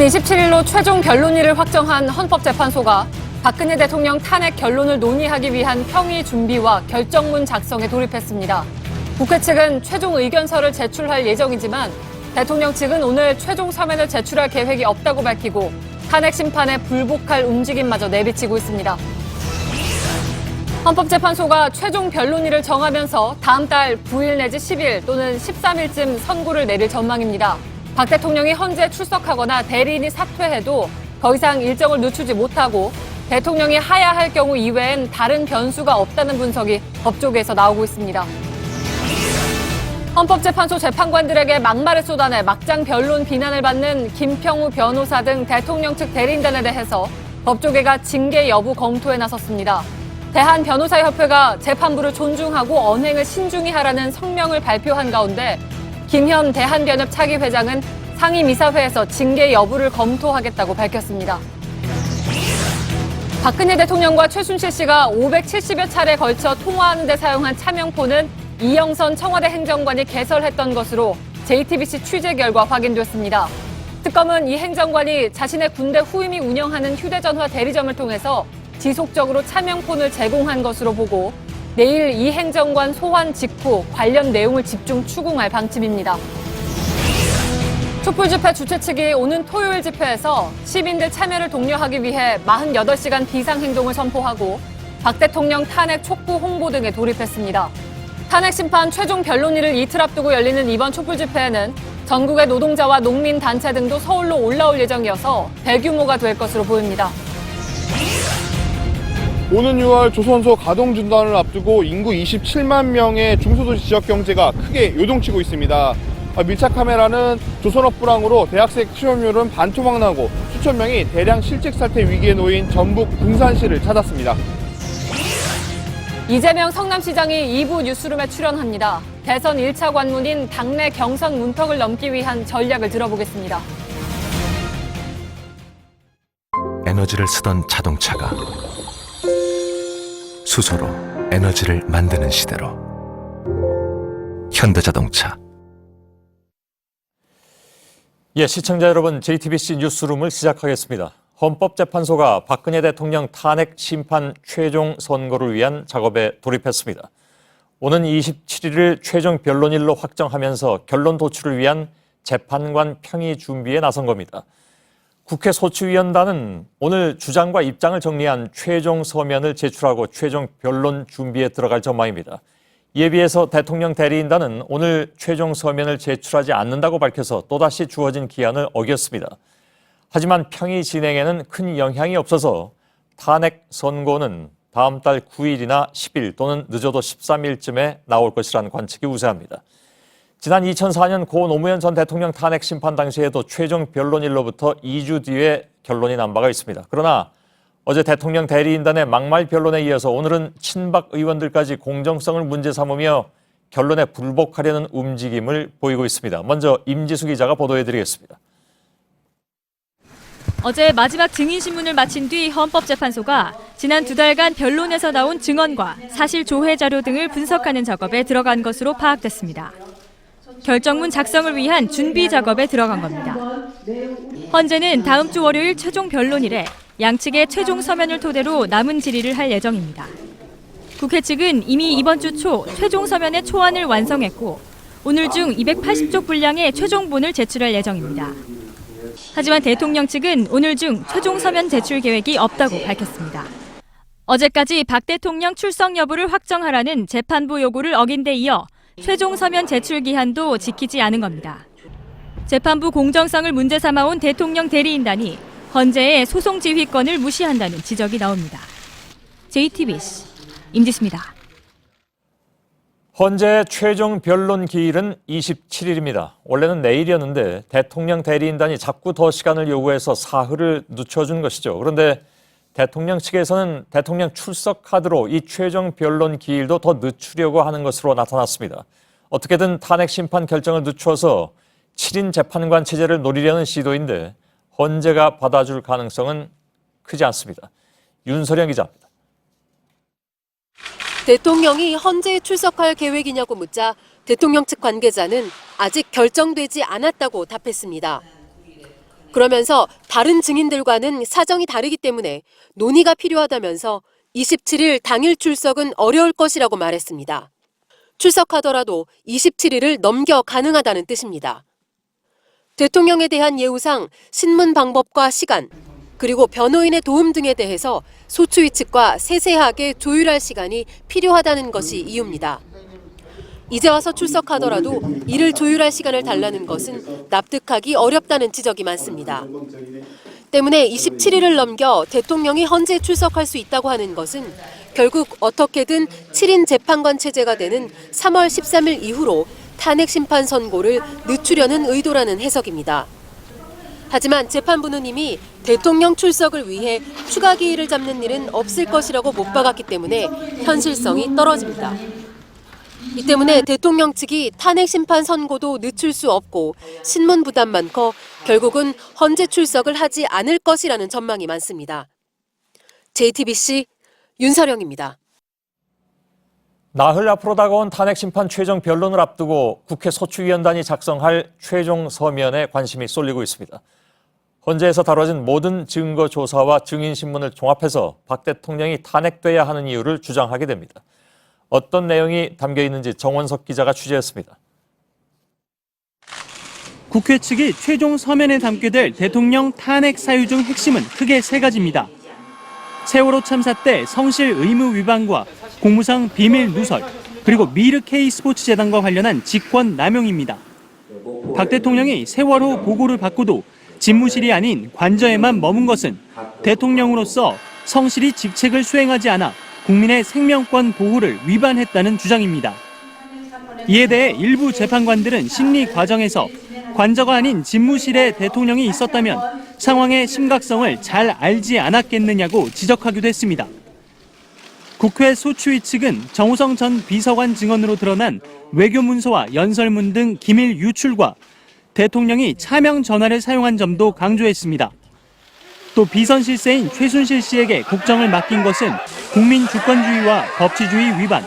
27일로 최종 변론일을 확정한 헌법재판소가 박근혜 대통령 탄핵 결론을 논의하기 위한 평의 준비와 결정문 작성에 돌입했습니다. 국회 측은 최종 의견서를 제출할 예정이지만 대통령 측은 오늘 최종 서면을 제출할 계획이 없다고 밝히고 탄핵 심판에 불복할 움직임마저 내비치고 있습니다. 헌법재판소가 최종 변론일을 정하면서 다음 달 9일 내지 10일 또는 13일쯤 선고를 내릴 전망입니다. 박 대통령이 헌재 출석하거나 대리인이 사퇴해도 더 이상 일정을 늦추지 못하고 대통령이 하야할 경우 이외엔 다른 변수가 없다는 분석이 법조계에서 나오고 있습니다. 헌법재판소 재판관들에게 막말을 쏟아내 막장 변론 비난을 받는 김평우 변호사 등 대통령 측 대리인단에 대해서 법조계가 징계 여부 검토에 나섰습니다. 대한변호사협회가 재판부를 존중하고 언행을 신중히 하라는 성명을 발표한 가운데 김현 대한변협 차기 회장은 상임이사회에서 징계 여부를 검토하겠다고 밝혔습니다. 박근혜 대통령과 최순실 씨가 570여 차례 걸쳐 통화하는 데 사용한 차명폰은 이영선 청와대 행정관이 개설했던 것으로 JTBC 취재 결과 확인됐습니다. 특검은 이 행정관이 자신의 군대 후임이 운영하는 휴대전화 대리점을 통해서 지속적으로 차명폰을 제공한 것으로 보고 내일 이 행정관 소환 직후 관련 내용을 집중 추궁할 방침입니다. 촛불 집회 주최 측이 오는 토요일 집회에서 시민들 참여를 독려하기 위해 48시간 비상행동을 선포하고 박 대통령 탄핵 촉구 홍보 등에 돌입했습니다. 탄핵 심판 최종 변론일을 이틀 앞두고 열리는 이번 촛불 집회에는 전국의 노동자와 농민 단체 등도 서울로 올라올 예정이어서 대규모가 될 것으로 보입니다. 오는 6월 조선소 가동 중단을 앞두고 인구 27만 명의 중소도시 지역 경제가 크게 요동치고 있습니다. 밀착 카메라는 조선업 불황으로 대학생 취업률은 반토막 나고 수천 명이 대량 실직 사태 위기에 놓인 전북 군산시를 찾았습니다. 이재명 성남시장이 2부 뉴스룸에 출연합니다. 대선 1차 관문인 당내 경선 문턱을 넘기 위한 전략을 들어보겠습니다. 에너지를 쓰던 자동차가 수소로 에너지를 만드는 시대로 현대자동차. 시청자 여러분, JTBC 뉴스룸을 시작하겠습니다. 헌법재판소가 박근혜 대통령 탄핵 심판 최종 선고를 위한 작업에 돌입했습니다. 오는 27일을 최종 변론일로 확정하면서 결론 도출을 위한 재판관 평의 준비에 나선 겁니다. 국회 소추위원단은 오늘 주장과 입장을 정리한 최종 서면을 제출하고 최종 변론 준비에 들어갈 전망입니다. 이에 비해서 대통령 대리인단은 오늘 최종 서면을 제출하지 않는다고 밝혀서 또다시 주어진 기한을 어겼습니다. 하지만 평의 진행에는 큰 영향이 없어서 탄핵 선고는 다음 달 9일이나 10일 또는 늦어도 13일쯤에 나올 것이라는 관측이 우세합니다. 지난 2004년 고 노무현 전 대통령 탄핵 심판 당시에도 최종 변론일로부터 2주 뒤에 결론이 난 바가 있습니다. 그러나 어제 대통령 대리인단의 막말 변론에 이어서 오늘은 친박 의원들까지 공정성을 문제 삼으며 결론에 불복하려는 움직임을 보이고 있습니다. 먼저 임지수 기자가 보도해드리겠습니다. 어제 마지막 증인신문을 마친 뒤 헌법재판소가 지난 2달간 변론에서 나온 증언과 사실 조회 자료 등을 분석하는 작업에 들어간 것으로 파악됐습니다. 결정문 작성을 위한 준비 작업에 들어간 겁니다. 헌재는 다음 주 월요일 최종 변론일에 양측의 최종 서면을 토대로 남은 질의를 할 예정입니다. 국회 측은 이미 이번 주 초 최종 서면의 초안을 완성했고 오늘 중 280쪽 분량의 최종본을 제출할 예정입니다. 하지만 대통령 측은 오늘 중 최종 서면 제출 계획이 없다고 밝혔습니다. 어제까지 박 대통령 출석 여부를 확정하라는 재판부 요구를 어긴 데 이어 최종 서면 제출 기한도 지키지 않은 겁니다. 재판부 공정성을 문제 삼아온 대통령 대리인단이 헌재의 소송 지휘권을 무시한다는 지적이 나옵니다. JTBC 임지수입니다. 헌재의 최종 변론 기일은 27일입니다. 원래는 내일이었는데 대통령 대리인단이 자꾸 더 시간을 요구해서 사흘을 늦춰준 것이죠. 그런데 대통령 측에서는 대통령 출석 카드로 이 최종 변론 기일도 더 늦추려고 하는 것으로 나타났습니다. 어떻게든 탄핵 심판 결정을 늦춰서 7인 재판관 체제를 노리려는 시도인데 헌재가 받아줄 가능성은 크지 않습니다. 윤서령 기자입니다. 대통령이 헌재에 출석할 계획이냐고 묻자 대통령 측 관계자는 아직 결정되지 않았다고 답했습니다. 그러면서 다른 증인들과는 사정이 다르기 때문에 논의가 필요하다면서 27일 당일 출석은 어려울 것이라고 말했습니다. 출석하더라도 27일을 넘겨 가능하다는 뜻입니다. 대통령에 대한 예우상 신문 방법과 시간, 그리고 변호인의 도움 등에 대해서 소추위 측과 세세하게 조율할 시간이 필요하다는 것이 이유입니다. 이제 와서 출석하더라도 이를 조율할 시간을 달라는 것은 납득하기 어렵다는 지적이 많습니다. 때문에 27일을 넘겨 대통령이 헌재에 출석할 수 있다고 하는 것은 결국 어떻게든 7인 재판관 체제가 되는 3월 13일 이후로 탄핵 심판 선고를 늦추려는 의도라는 해석입니다. 하지만 재판부는 이미 대통령 출석을 위해 추가 기일을 잡는 일은 없을 것이라고 못 박았기 때문에 현실성이 떨어집니다. 이 때문에 대통령 측이 탄핵 심판 선고도 늦출 수 없고 신문 부담만 커 결국은 헌재 출석을 하지 않을 것이라는 전망이 많습니다. JTBC 윤서령입니다. 나흘 앞으로 다가온 탄핵 심판 최종 변론을 앞두고 국회 소추위원단이 작성할 최종 서면에 관심이 쏠리고 있습니다. 헌재에서 다뤄진 모든 증거 조사와 증인 신문을 종합해서 박 대통령이 탄핵돼야 하는 이유를 주장하게 됩니다. 어떤 내용이 담겨 있는지 정원석 기자가 취재했습니다. 국회 측이 최종 서면에 담게 될 대통령 탄핵 사유 중 핵심은 크게 세 가지입니다. 세월호 참사 때 성실 의무 위반과 공무상 비밀 누설, 그리고 미르 K스포츠재단과 관련한 직권 남용입니다. 박 대통령이 세월호 보고를 받고도 집무실이 아닌 관저에만 머문 것은 대통령으로서 성실히 직책을 수행하지 않아 국민의 생명권 보호를 위반했다는 주장입니다. 이에 대해 일부 재판관들은 심리 과정에서 관저가 아닌 집무실에 대통령이 있었다면 상황의 심각성을 잘 알지 않았겠느냐고 지적하기도 했습니다. 국회 소추위 측은 정호성 전 비서관 증언으로 드러난 외교문서와 연설문 등 기밀 유출과 대통령이 차명 전화를 사용한 점도 강조했습니다. 또 비선 실세인 최순실 씨에게 국정을 맡긴 것은 국민 주권주의와 법치주의 위반,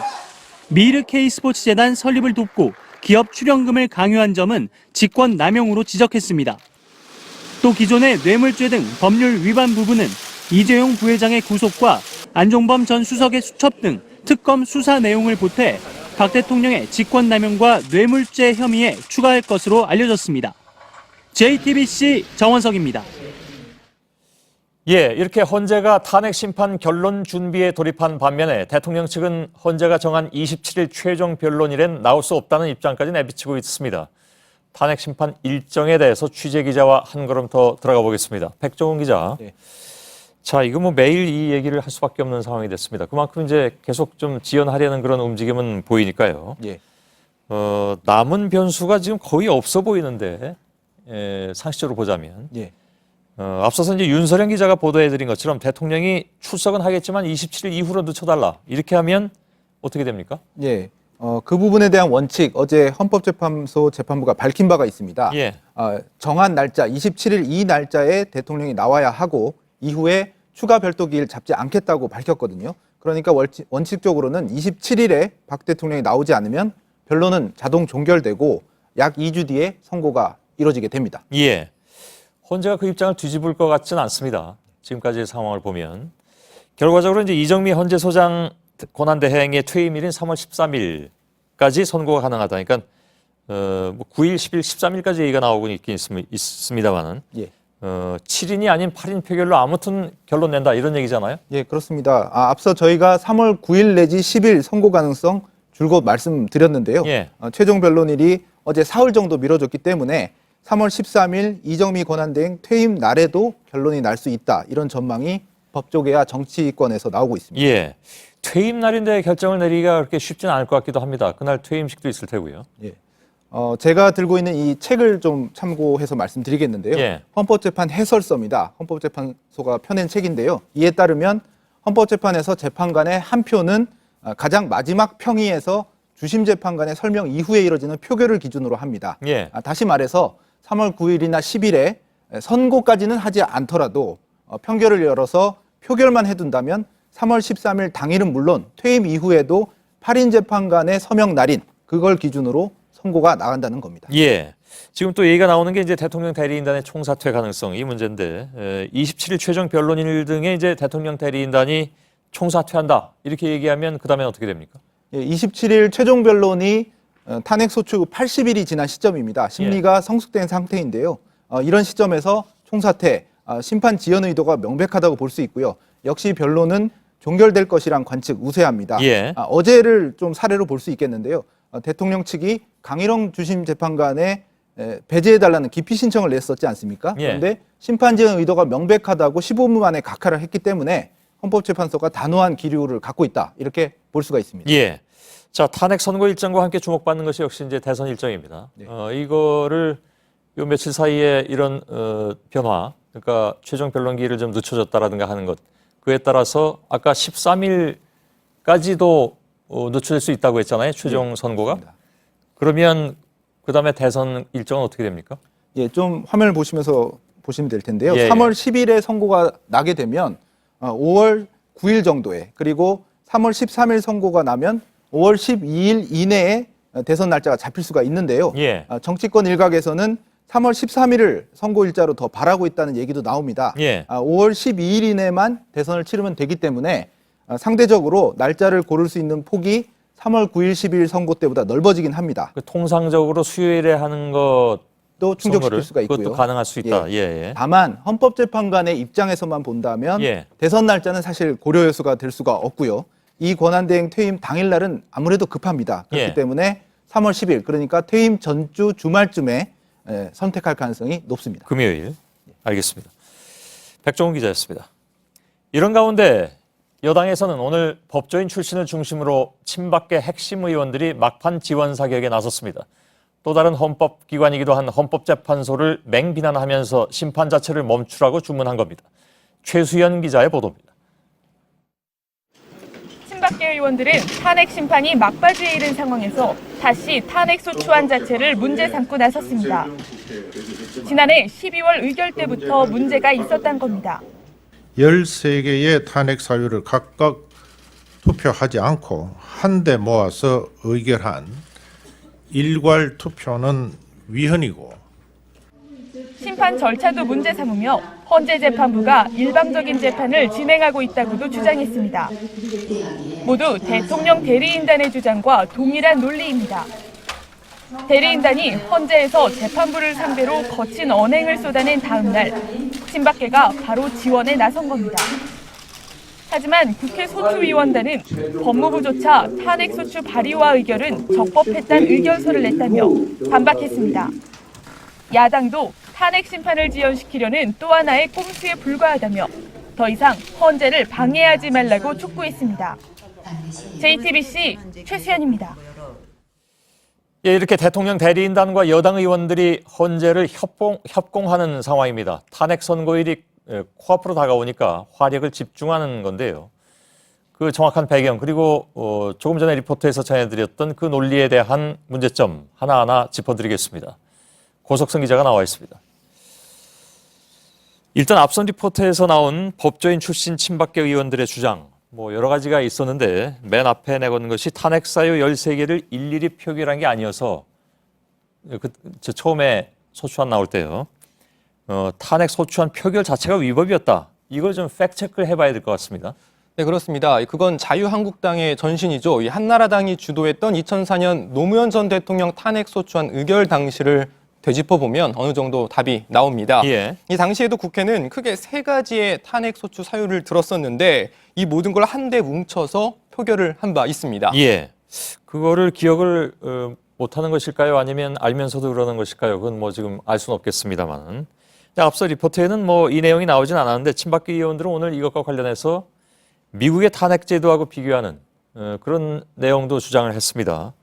미르 K스포츠재단 설립을 돕고 기업 출연금을 강요한 점은 직권 남용으로 지적했습니다. 또 기존의 뇌물죄 등 법률 위반 부분은 이재용 부회장의 구속과 안종범 전 수석의 수첩 등 특검 수사 내용을 보태 박 대통령의 직권남용과 뇌물죄 혐의에 추가할 것으로 알려졌습니다. JTBC 정원석입니다. 예, 이렇게 헌재가 탄핵 심판 결론 준비에 돌입한 반면에 대통령 측은 헌재가 정한 27일 최종 변론일엔 나올 수 없다는 입장까지 내비치고 있습니다. 탄핵 심판 일정에 대해서 취재 기자와 한 걸음 더 들어가 보겠습니다. 백종원 기자. 네. 자, 이거 뭐 매일 이 얘기를 할 수밖에 없는 상황이 됐습니다. 그만큼 이제 계속 좀 지연하려는 그런 움직임은 보이니까요. 예. 남은 변수가 지금 거의 없어 보이는데 상식적으로 보자면. 예. 앞서서 이제 윤서령 기자가 보도해드린 것처럼 대통령이 출석은 하겠지만 27일 이후로 늦춰달라. 이렇게 하면 어떻게 됩니까? 예. 그 부분에 대한 원칙 어제 헌법재판소 재판부가 밝힌 바가 있습니다. 예. 정한 날짜 27일 이 날짜에 대통령이 나와야 하고 이후에 추가 별도 기일 잡지 않겠다고 밝혔거든요. 그러니까 원칙적으로는 27일에 박 대통령이 나오지 않으면 변론은 자동 종결되고 약 2주 뒤에 선고가 이루어지게 됩니다. 예. 헌재가 그 입장을 뒤집을 것 같지는 않습니다. 지금까지의 상황을 보면. 결과적으로 이제 이정미 헌재소장 권한대행의 퇴임일인 3월 13일까지 선고가 가능하다. 그러니까 9일, 10일, 13일까지 얘기가 나오고 있긴 있습니다만은 예. 7인이 아닌 8인 표결로 아무튼 결론 낸다 이런 얘기잖아요. 예, 그렇습니다. 앞서 저희가 3월 9일 내지 10일 선고 가능성 줄곧 말씀드렸는데요. 예. 최종 변론일이 어제 사흘 정도 미뤄졌기 때문에 3월 13일 이정미 권한대행 퇴임 날에도 결론이 날 수 있다. 이런 전망이 법조계와 정치권에서 나오고 있습니다. 예. 퇴임 날인데 결정을 내리기가 그렇게 쉽지는 않을 것 같기도 합니다. 그날 퇴임식도 있을 테고요. 예. 제가 들고 있는 이 책을 좀 참고해서 말씀드리겠는데요. 예. 헌법재판 해설서입니다. 헌법재판소가 펴낸 책인데요. 이에 따르면 헌법재판에서 재판관의 한 표는 가장 마지막 평의에서 주심 재판관의 설명 이후에 이뤄지는 표결을 기준으로 합니다. 예. 다시 말해서 3월 9일이나 10일에 선고까지는 하지 않더라도 평결을 열어서 표결만 해둔다면 3월 13일 당일은 물론 퇴임 이후에도 8인 재판관의 서명 날인 그걸 기준으로 선고가 나간다는 겁니다. 예. 지금 또 얘기가 나오는 게 이제 대통령 대리인단의 총사퇴 가능성 이 문제인데 27일 최종 변론일 등의 이제 대통령 대리인단이 총사퇴한다 이렇게 얘기하면 그 다음엔 어떻게 됩니까? 예, 27일 최종 변론이 탄핵 소추 80일이 지난 시점입니다. 심리가 성숙된 상태인데요. 이런 시점에서 총사퇴, 심판 지연 의도가 명백하다고 볼 수 있고요. 역시 변론은 종결될 것이란 관측 우세합니다. 예. 어제를 좀 사례로 볼 수 있겠는데요. 대통령 측이 강일홍 주심 재판관에 배제해달라는 기피 신청을 냈었지 않습니까? 예. 그런데 심판 지연 의도가 명백하다고 15분 만에 각하를 했기 때문에 헌법재판소가 단호한 기류를 갖고 있다 이렇게 볼 수가 있습니다. 예. 자, 탄핵 선고 일정과 함께 주목받는 것이 역시 이제 대선 일정입니다. 네. 이거를 요 며칠 사이에 이런 변화, 그러니까 최종 변론기일을 좀 늦춰졌다라든가 하는 것, 그에 따라서 아까 13일까지도 늦춰질 수 있다고 했잖아요. 최종 선고가. 그렇습니다. 그러면 그다음에 대선 일정은 어떻게 됩니까? 예, 좀 화면을 보시면서 보시면 될 텐데요. 예, 3월 10일에 선고가 나게 되면 5월 9일 정도에 그리고 3월 13일 선고가 나면 5월 12일 이내에 대선 날짜가 잡힐 수가 있는데요. 예. 정치권 일각에서는 3월 13일을 선고일자로 더 바라고 있다는 얘기도 나옵니다. 예. 5월 12일 이내만 대선을 치르면 되기 때문에 상대적으로 날짜를 고를 수 있는 폭이 3월 9일, 10일 선고 때보다 넓어지긴 합니다. 그 통상적으로 수요일에 하는 것 또 충족시킬 수가 있고요. 그것도 가능할 수 있다. 예. 예. 다만 헌법재판관의 입장에서만 본다면 예. 대선 날짜는 사실 고려 요소가 될 수가 없고요. 이 권한대행 퇴임 당일날은 아무래도 급합니다. 그렇기 예. 때문에 3월 10일 그러니까 퇴임 전주 주말쯤에 선택할 가능성이 높습니다. 금요일. 알겠습니다. 백종훈 기자였습니다. 이런 가운데 여당에서는 오늘 법조인 출신을 중심으로 친박계 핵심 의원들이 막판 지원 사격에 나섰습니다. 또 다른 헌법기관이기도 한 헌법재판소를 맹비난하면서 심판 자체를 멈추라고 주문한 겁니다. 최수연 기자의 보도입니다. 친박계 의원들은 탄핵 심판이 막바지에 이른 상황에서 다시 탄핵 소추안 자체를 문제 삼고 나섰습니다. 지난해 12월 의결 때부터 문제가 있었던 겁니다. 13개의 탄핵 사유를 각각 투표하지 않고 한데 모아서 의결한 일괄 투표는 위헌이고 심판 절차도 문제 삼으며 헌재 재판부가 일방적인 재판을 진행하고 있다고도 주장했습니다. 모두 대통령 대리인단의 주장과 동일한 논리입니다. 대리인단이 헌재에서 재판부를 상대로 거친 언행을 쏟아낸 다음 날 친박계가 바로 지원에 나선 겁니다. 하지만 국회 소추위원단은 법무부조차 탄핵 소추 발의와 의결은 적법했다는 의견서를 냈다며 반박했습니다. 야당도 탄핵 심판을 지연시키려는 또 하나의 꼼수에 불과하다며 더 이상 헌재를 방해하지 말라고 촉구했습니다. JTBC 최수연입니다. 예, 이렇게 대통령 대리인단과 여당 의원들이 헌재를 협공하는 상황입니다. 탄핵 선고일이 코앞으로 다가오니까 화력을 집중하는 건데요. 그 정확한 배경 그리고 조금 전에 리포트에서 전해드렸던 그 논리에 대한 문제점 하나하나 짚어드리겠습니다. 고석성 기자가 나와 있습니다. 일단 앞선 리포트에서 나온 법조인 출신 친박계 의원들의 주장 여러 가지가 있었는데 맨 앞에 내건 것이 탄핵 사유 13개를 일일이 표결한 게 아니어서 처음에 소추안 나올 때요. 탄핵 소추안 표결 자체가 위법이었다. 이걸 좀 팩트체크를 해봐야 될 것 같습니다. 네, 그렇습니다. 그건 자유한국당의 전신이죠. 이 한나라당이 주도했던 2004년 노무현 전 대통령 탄핵 소추안 의결 당시를 되짚어보면 어느 정도 답이 나옵니다. 예. 이 당시에도 국회는 크게 3가지의 탄핵 소추 사유를 들었었는데 이 모든 걸 한데 뭉쳐서 표결을 한 바 있습니다. 예. 그거를 기억을 못하는 것일까요? 아니면 알면서도 그러는 것일까요? 그건 지금 알 수는 없겠습니다만. 앞서 리포트에는 이 내용이 나오진 않았는데 친박계 의원들은 오늘 이것과 관련해서 미국의 탄핵 제도하고 비교하는 그런 내용도 주장을 했습니다.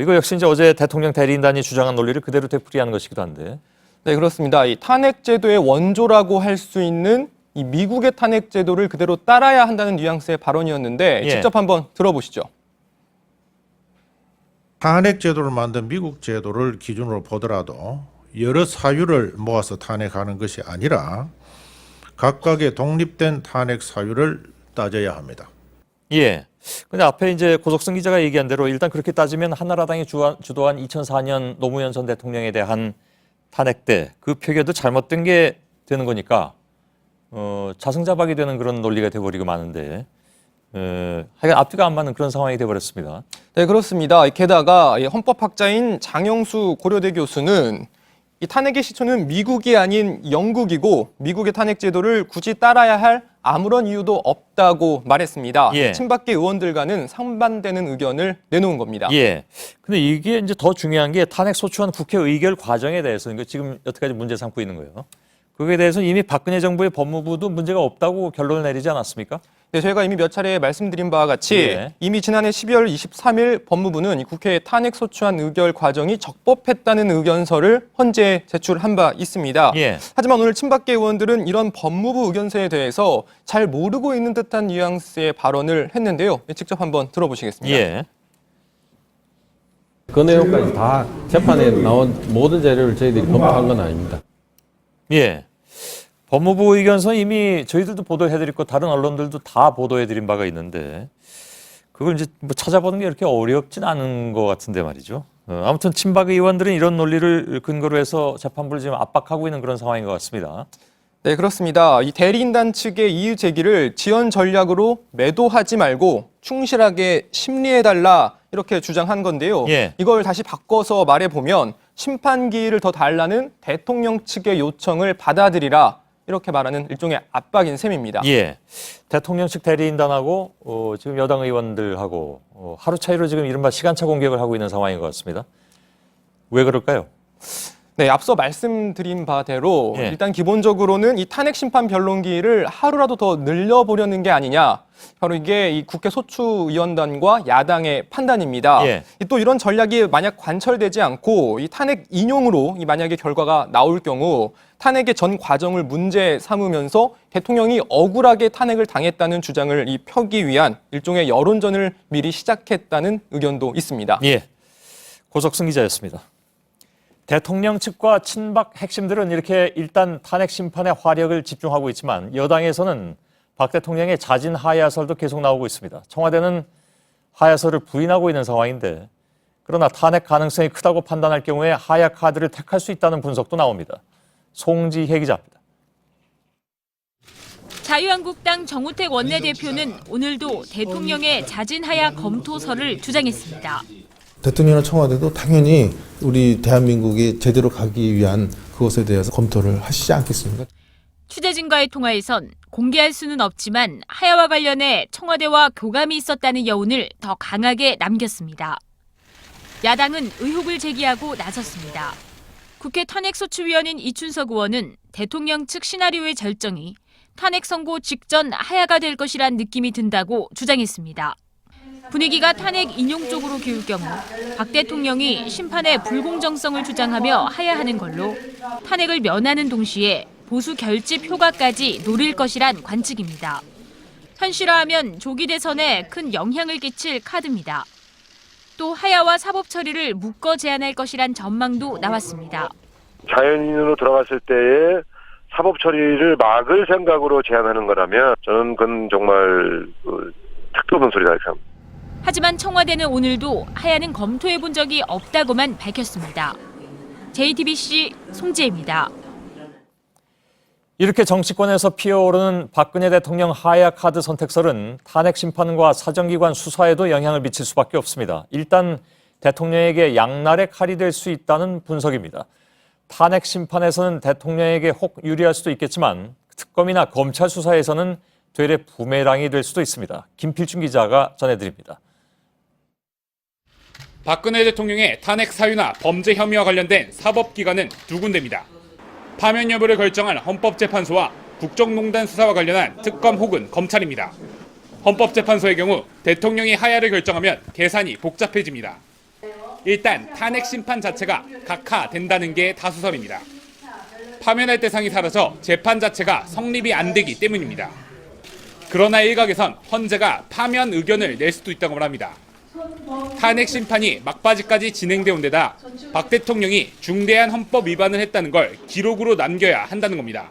이거 역시 이제 어제 대통령 대리인단이 주장한 논리를 그대로 되풀이하는 것이기도 한데. 네, 그렇습니다. 이 탄핵 제도의 원조라고 할 수 있는 이 미국의 탄핵 제도를 그대로 따라야 한다는 뉘앙스의 발언이었는데 예. 직접 한번 들어보시죠. 탄핵 제도를 만든 미국 제도를 기준으로 보더라도 여러 사유를 모아서 탄핵하는 것이 아니라 각각의 독립된 탄핵 사유를 따져야 합니다. 예. 근데 앞에 이제 고석승 기자가 얘기한 대로 일단 그렇게 따지면 한나라당이 주도한 2004년 노무현 전 대통령에 대한 탄핵 때 그 표결도 잘못된 게 되는 거니까 자승자박이 되는 그런 논리가 돼버리고 마는데 하여간 앞뒤가 안 맞는 그런 상황이 돼버렸습니다. 네, 그렇습니다. 게다가 헌법학자인 장영수 고려대 교수는 이 탄핵의 시초는 미국이 아닌 영국이고 미국의 탄핵 제도를 굳이 따라야 할 아무런 이유도 없다고 말했습니다. 예. 친박계 의원들과는 상반되는 의견을 내놓은 겁니다. 예. 근데 이게 이제 더 중요한 게 탄핵 소추안 국회 의결 과정에 대해서 지금 여태까지 문제 삼고 있는 거예요. 거기에 대해서 이미 박근혜 정부의 법무부도 문제가 없다고 결론을 내리지 않았습니까? 네, 저희가 이미 몇 차례 말씀드린 바와 같이 예. 이미 지난해 12월 23일 법무부는 이 국회 탄핵 소추안 의결 과정이 적법했다는 의견서를 헌재에 제출한 바 있습니다. 예. 하지만 오늘 친박계 의원들은 이런 법무부 의견서에 대해서 잘 모르고 있는 듯한 뉘앙스의 발언을 했는데요. 직접 한번 들어보시겠습니다. 예. 그 내용까지 다 재판에 나온 모든 자료를 저희들이 검토한 건 아닙니다. 예. 법무부 의견서 이미 저희들도 보도해드렸고 다른 언론들도 다 보도해드린 바가 있는데 그걸 이제 뭐 찾아보는 게 이렇게 어렵진 않은 것 같은데 말이죠. 아무튼 친박 의원들은 이런 논리를 근거로 해서 재판부를 지금 압박하고 있는 그런 상황인 것 같습니다. 네, 그렇습니다. 이 대리인단 측의 이의 제기를 지연 전략으로 매도하지 말고 충실하게 심리해달라 이렇게 주장한 건데요. 예. 이걸 다시 바꿔서 말해보면 심판기일을 더 달라는 대통령 측의 요청을 받아들이라 이렇게 말하는 일종의 압박인 셈입니다. 예. 대통령 측 대리인단하고 지금 여당 의원들하고 하루 차이로 지금 이른바 시간차 공격을 하고 있는 상황인 것 같습니다. 왜 그럴까요? 네, 앞서 말씀드린 바대로 예. 일단 기본적으로는 이 탄핵 심판 변론기일을 하루라도 더 늘려보려는 게 아니냐. 바로 이게 이 국회 소추위원단과 야당의 판단입니다. 예. 또 이런 전략이 만약 관철되지 않고 이 탄핵 인용으로 이 만약에 결과가 나올 경우 탄핵의 전 과정을 문제 삼으면서 대통령이 억울하게 탄핵을 당했다는 주장을 이 펴기 위한 일종의 여론전을 미리 시작했다는 의견도 있습니다. 예. 고석승 기자였습니다. 대통령 측과 친박 핵심들은 이렇게 일단 탄핵 심판에 화력을 집중하고 있지만 여당에서는 박 대통령의 자진 하야설도 계속 나오고 있습니다. 청와대는 하야설을 부인하고 있는 상황인데 그러나 탄핵 가능성이 크다고 판단할 경우에 하야 카드를 택할 수 있다는 분석도 나옵니다. 송지혜 기자입니다. 자유한국당 정우택 원내대표는 오늘도 대통령의 자진 하야 검토서를 주장했습니다. 대통령이나 청와대도 당연히 우리 대한민국이 제대로 가기 위한 그것에 대해서 검토를 하시지 않겠습니까? 취재진과의 통화에선 공개할 수는 없지만 하야와 관련해 청와대와 교감이 있었다는 여운을 더 강하게 남겼습니다. 야당은 의혹을 제기하고 나섰습니다. 국회 탄핵소추위원인 이춘석 의원은 대통령 측 시나리오의 결정이 탄핵 선고 직전 하야가 될 것이란 느낌이 든다고 주장했습니다. 분위기가 탄핵 인용 쪽으로 기울 경우 박 대통령이 심판의 불공정성을 주장하며 하야하는 걸로 탄핵을 면하는 동시에 보수 결집 효과까지 노릴 것이란 관측입니다. 현실화하면 조기 대선에 큰 영향을 끼칠 카드입니다. 또 하야와 사법 처리를 묶어 제한할 것이란 전망도 나왔습니다. 자연인으로 들어갔을 때에 사법 처리를 막을 생각으로 제한하는 거라면 저는 그건 정말 특별한 소리다 생각합니다. 하지만 청와대는 오늘도 하야는 검토해 본 적이 없다고만 밝혔습니다. JTBC 송지혜입니다. 이렇게 정치권에서 피어오르는 박근혜 대통령 하야 카드 선택설은 탄핵 심판과 사정기관 수사에도 영향을 미칠 수밖에 없습니다. 일단 대통령에게 양날의 칼이 될 수 있다는 분석입니다. 탄핵 심판에서는 대통령에게 혹 유리할 수도 있겠지만 특검이나 검찰 수사에서는 되레 부메랑이 될 수도 있습니다. 김필중 기자가 전해드립니다. 박근혜 대통령의 탄핵 사유나 범죄 혐의와 관련된 사법기관은 두 군데입니다. 파면 여부를 결정한 헌법재판소와 국정농단 수사와 관련한 특검 혹은 검찰입니다. 헌법재판소의 경우 대통령이 하야를 결정하면 계산이 복잡해집니다. 일단 탄핵 심판 자체가 각하된다는 게 다수설입니다. 파면할 대상이 사라져 재판 자체가 성립이 안 되기 때문입니다. 그러나 일각에선 헌재가 파면 의견을 낼 수도 있다고 말합니다. 탄핵 심판이 막바지까지 진행되온 데다 박 대통령이 중대한 헌법 위반을 했다는 걸 기록으로 남겨야 한다는 겁니다.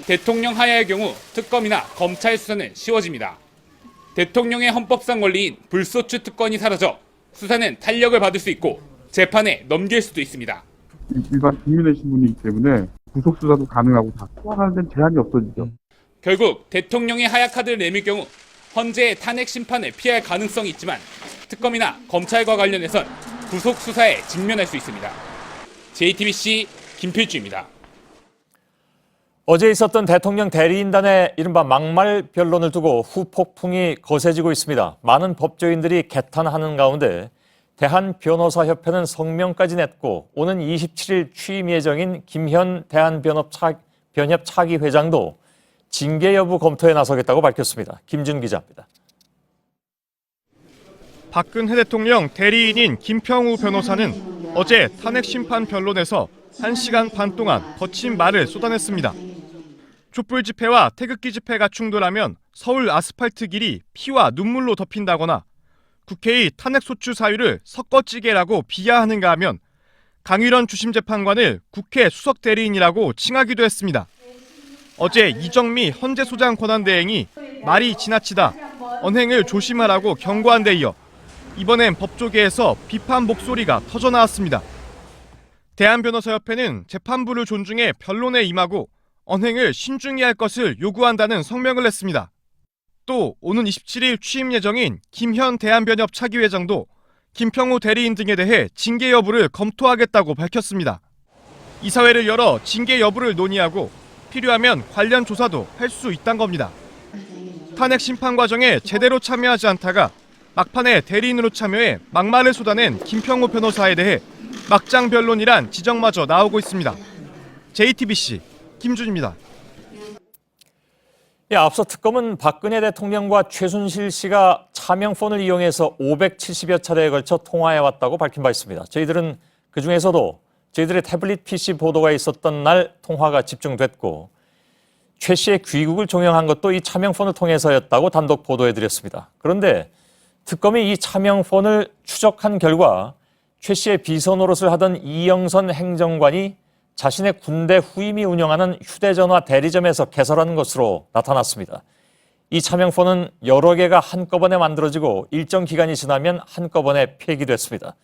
대통령 하야의 경우 특검이나 검찰 수사는 쉬워집니다. 대통령의 헌법상 권리인 불소추 특권이 사라져 수사는 탄력을 받을 수 있고 재판에 넘길 수도 있습니다. 일반 국민의 신분이기 때문에 구속 수사도 가능하고 다 소환하는 데는 제한이 없어지죠. 결국 대통령의 하야카드를 내밀 경우 헌재의 탄핵 심판을 피할 가능성이 있지만 특검이나 검찰과 관련해선 구속 수사에 직면할 수 있습니다. JTBC 김필주입니다. 어제 있었던 대통령 대리인단의 이른바 막말 변론을 두고 후폭풍이 거세지고 있습니다. 많은 법조인들이 개탄하는 가운데 대한변호사협회는 성명까지 냈고 오는 27일 취임 예정인 김현 대한변협 차기 회장도 징계 여부 검토에 나서겠다고 밝혔습니다. 김준 기자입니다. 박근혜 대통령 대리인인 김평우 변호사는 어제 탄핵 심판 변론에서 1시간 반 동안 거친 말을 쏟아냈습니다. 촛불 집회와 태극기 집회가 충돌하면 서울 아스팔트 길이 피와 눈물로 덮인다거나 국회의 탄핵소추 사유를 섞어찌개라고 비하하는가 하면 강일원 주심재판관을 국회 수석 대리인이라고 칭하기도 했습니다. 어제 이정미 헌재소장 권한대행이 말이 지나치다, 언행을 조심하라고 경고한 데 이어 이번엔 법조계에서 비판 목소리가 터져나왔습니다. 대한변호사협회는 재판부를 존중해 변론에 임하고 언행을 신중히 할 것을 요구한다는 성명을 냈습니다. 또 오는 27일 취임 예정인 김현 대한변협 차기 회장도 김평우 대리인 등에 대해 징계 여부를 검토하겠다고 밝혔습니다. 이사회를 열어 징계 여부를 논의하고 필요하면 관련 조사도 할 수 있다는 겁니다. 탄핵 심판 과정에 제대로 참여하지 않다가 막판에 대리인으로 참여해 막말을 쏟아낸 김평우 변호사에 대해 막장 변론이란 지적마저 나오고 있습니다. JTBC 김준입니다. 앞서 특검은 박근혜 대통령과 최순실 씨가 차명폰을 이용해서 570여 차례에 걸쳐 통화해왔다고 밝힌 바 있습니다. 저희들은 그중에서도 저희들의 태블릿 PC 보도가 있었던 날 통화가 집중됐고 최 씨의 귀국을 종용한 것도 이 차명폰을 통해서였다고 단독 보도해드렸습니다. 그런데 특검이 이 차명폰을 추적한 결과 최 씨의 비서 노릇을 하던 이영선 행정관이 자신의 군대 후임이 운영하는 휴대전화 대리점에서 개설한 것으로 나타났습니다. 이 차명폰은 여러 개가 한꺼번에 만들어지고 일정 기간이 지나면 한꺼번에 폐기됐습니다.